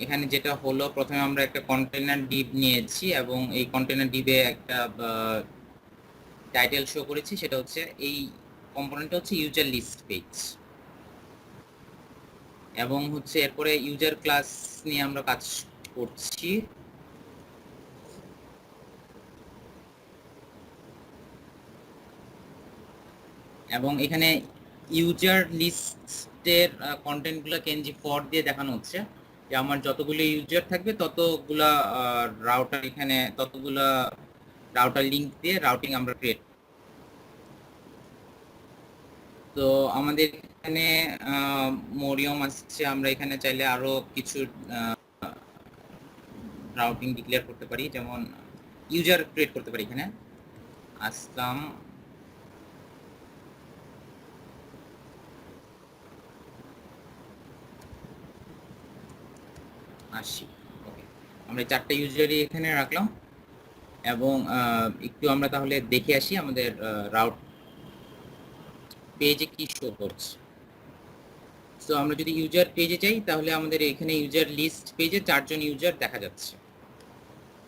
এখানে যেটা হলো, প্রথমে আমরা একটা কন্টেইনার ডিভ নিয়েছি এবং এই কন্টেইনার ডিভে একটা টাইটেল শো করেছি, সেটা হচ্ছে এই কম্পোনেন্টটা হচ্ছে ইউজার লিস্ট পেজ এবং হচ্ছে এরপরে ইউজার ক্লাস নিয়ে আমরা কাজ করছি। এবং এখানে ইউজার লিস্টের কন্টেন্টগুলো কেনজি ফর দিয়ে দেখানো হচ্ছে যে আমার যতগুলো ইউজার থাকবে ততগুলা রাউটার, এখানে ততগুলা রাউটার লিংক দিয়ে রাউটিং আমরা ক্রিয়েট। তো আমাদের এখানে মরিয়ম আসছে, আমরা এখানে চাইলে আরো কিছু রাউটিং ডিক্লেয়ার করতে পারি, যেমন ইউজার ক্রিয়েট করতে পারি। এখানে আসলাম আসি, ওকে, আমরা চারটা ইউজারই এখানে রাখলাম এবং একটু আমরা তাহলে দেখে আসি আমাদের রাউট পেজে কি শো করছে। সো আমরা যদি ইউজার পেজে যাই তাহলে আমাদের এখানে ইউজার লিস্ট পেজে 4 জন ইউজার দেখা যাচ্ছে।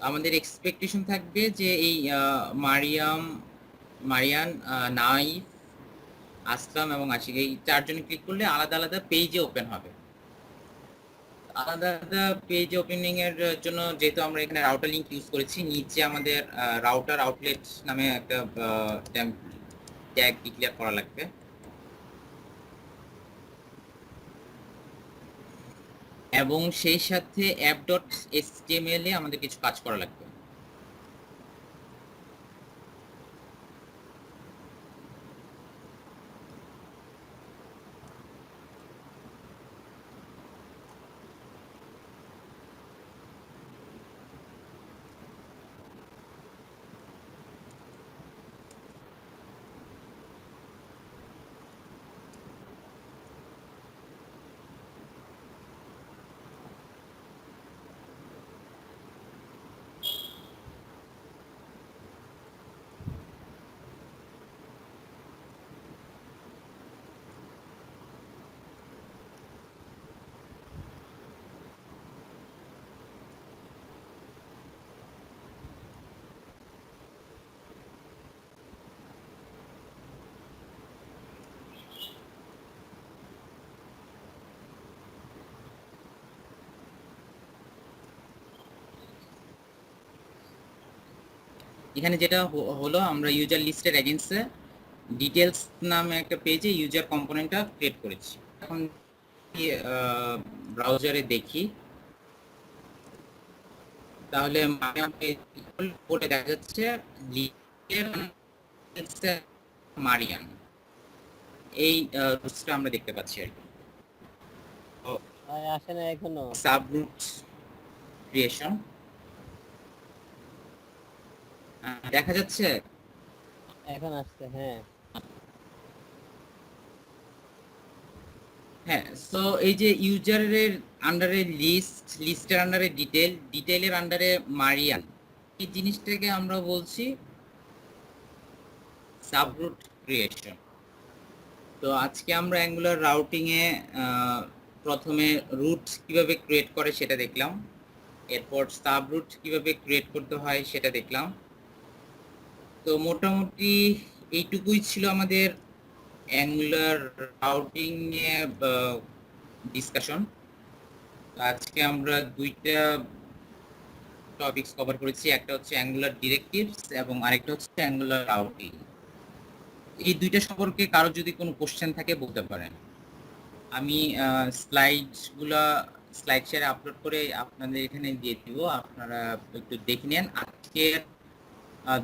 আমাদের এক্সপেকটেশন থাকবে যে এই মারিয়ান, নাইফ, আসলাম এবং আশিক এই 4 জনে ক্লিক করলে আলাদা আলাদা পেজে ওপেন হবে। আলাদা আলাদা পেজ ওপেনিং এর জন্য যেহেতু আমরা এখানে রাউটার লিংক ইউজ করেছি, নিচে আমাদের রাউটার আউটলেট নামে একটা ট্যাগ ডিক্লেয়ার করা লাগবে। এবং সেই সাথে app.html এ আমাদের কিছু কাজ করা লাগবে। এখানে যেটা হলো, আমরা ইউজার লিস্টের এগেইনস্টে ডিটেলস নামে একটা পেজে ইউজার কম্পোনেন্টটা ক্রিয়েট করেছি। এখন ব্রাউজারে দেখি তাহলে বোর্ডে দেখা যাচ্ছে মারিয়ান, এই রুটসটা আমরা দেখতে পাচ্ছি আর কি। আসে না এখনো। সাবরুট ক্রিয়েশন দেখা যাচ্ছে এখন আসছে, হ্যাঁ। হ্যাঁ, সো এই যে ইউজারের আন্ডারে লিস্টের আন্ডারে ডিটেইলের আন্ডারে মারিয়ান, এই জিনিসটাকে আমরা বলছি সাবরুট ক্রিয়েশন। তো আজকে আমরা অ্যাঙ্গুলার রাউটিং এ প্রথমে রুট কিভাবে ক্রিয়েট করে সেটা দেখলাম, এরপর সাবরুট কিভাবে ক্রিয়েট করতে হয় সেটা দেখলাম। তো মোটামুটি এইটুকুই ছিল আমাদের অ্যাঙ্গুলার রাউটিং এ ডিসকাশন। আজকে আমরা দুইটা টপিকস কভার করেছি, একটা হচ্ছে অ্যাঙ্গুলার ডিরেক্টিভস এবং আরেকটা হচ্ছে অ্যাঙ্গুলার রাউটিং। এই দুইটা সম্পর্কে কারো যদি কোনো কোশ্চেন থাকে বলতে পারেন। আমি স্লাইড শেয়ারে আপলোড করে আপনাদের এখানে দিয়ে দিব, আপনারা একটু দেখে নেন। আজকের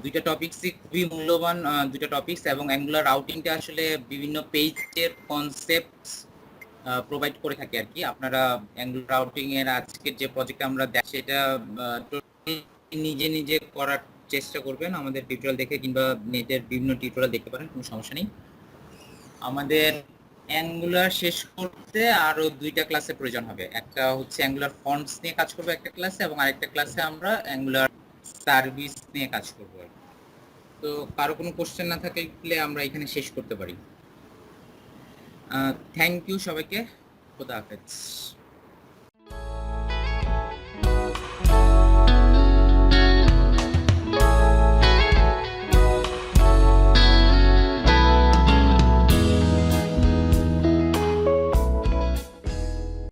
দুইটা টপিকসই খুবই মূল্যবান দুইটা টপিকস, এবং অ্যাঙ্গুলার রাউটিংটা আসলে বিভিন্ন পেজের কনসেপ্ট প্রোভাইড করে থাকে আর কি। আপনারা অ্যাঙ্গুলার রাউটিং এর আজকের যে প্রজেক্ট আমরা দেখছি সেটা নিজে নিজে করার চেষ্টা করবেন, আমাদের টিউটোরিয়াল দেখে কিংবা নেটের বিভিন্ন টিউটোরিয়াল দেখতে পারেন, কোনো সমস্যা নেই। আমাদের অ্যাঙ্গুলার শেষ করতে আরো দুইটা ক্লাসের প্রয়োজন হবে। একটা হচ্ছে অ্যাঙ্গুলার ফন্টস নিয়ে কাজ করবো একটা ক্লাসে, এবং আরেকটা ক্লাসে আমরা অ্যাঙ্গুলার সার্ভিস নিয়ে কাজ করবো। তো কারো কোনো কোশ্চেন না থাকলে আমরা এখানে শেষ করতে পারি। থ্যাংক ইউ সবাইকে, খোদা হাফেজ।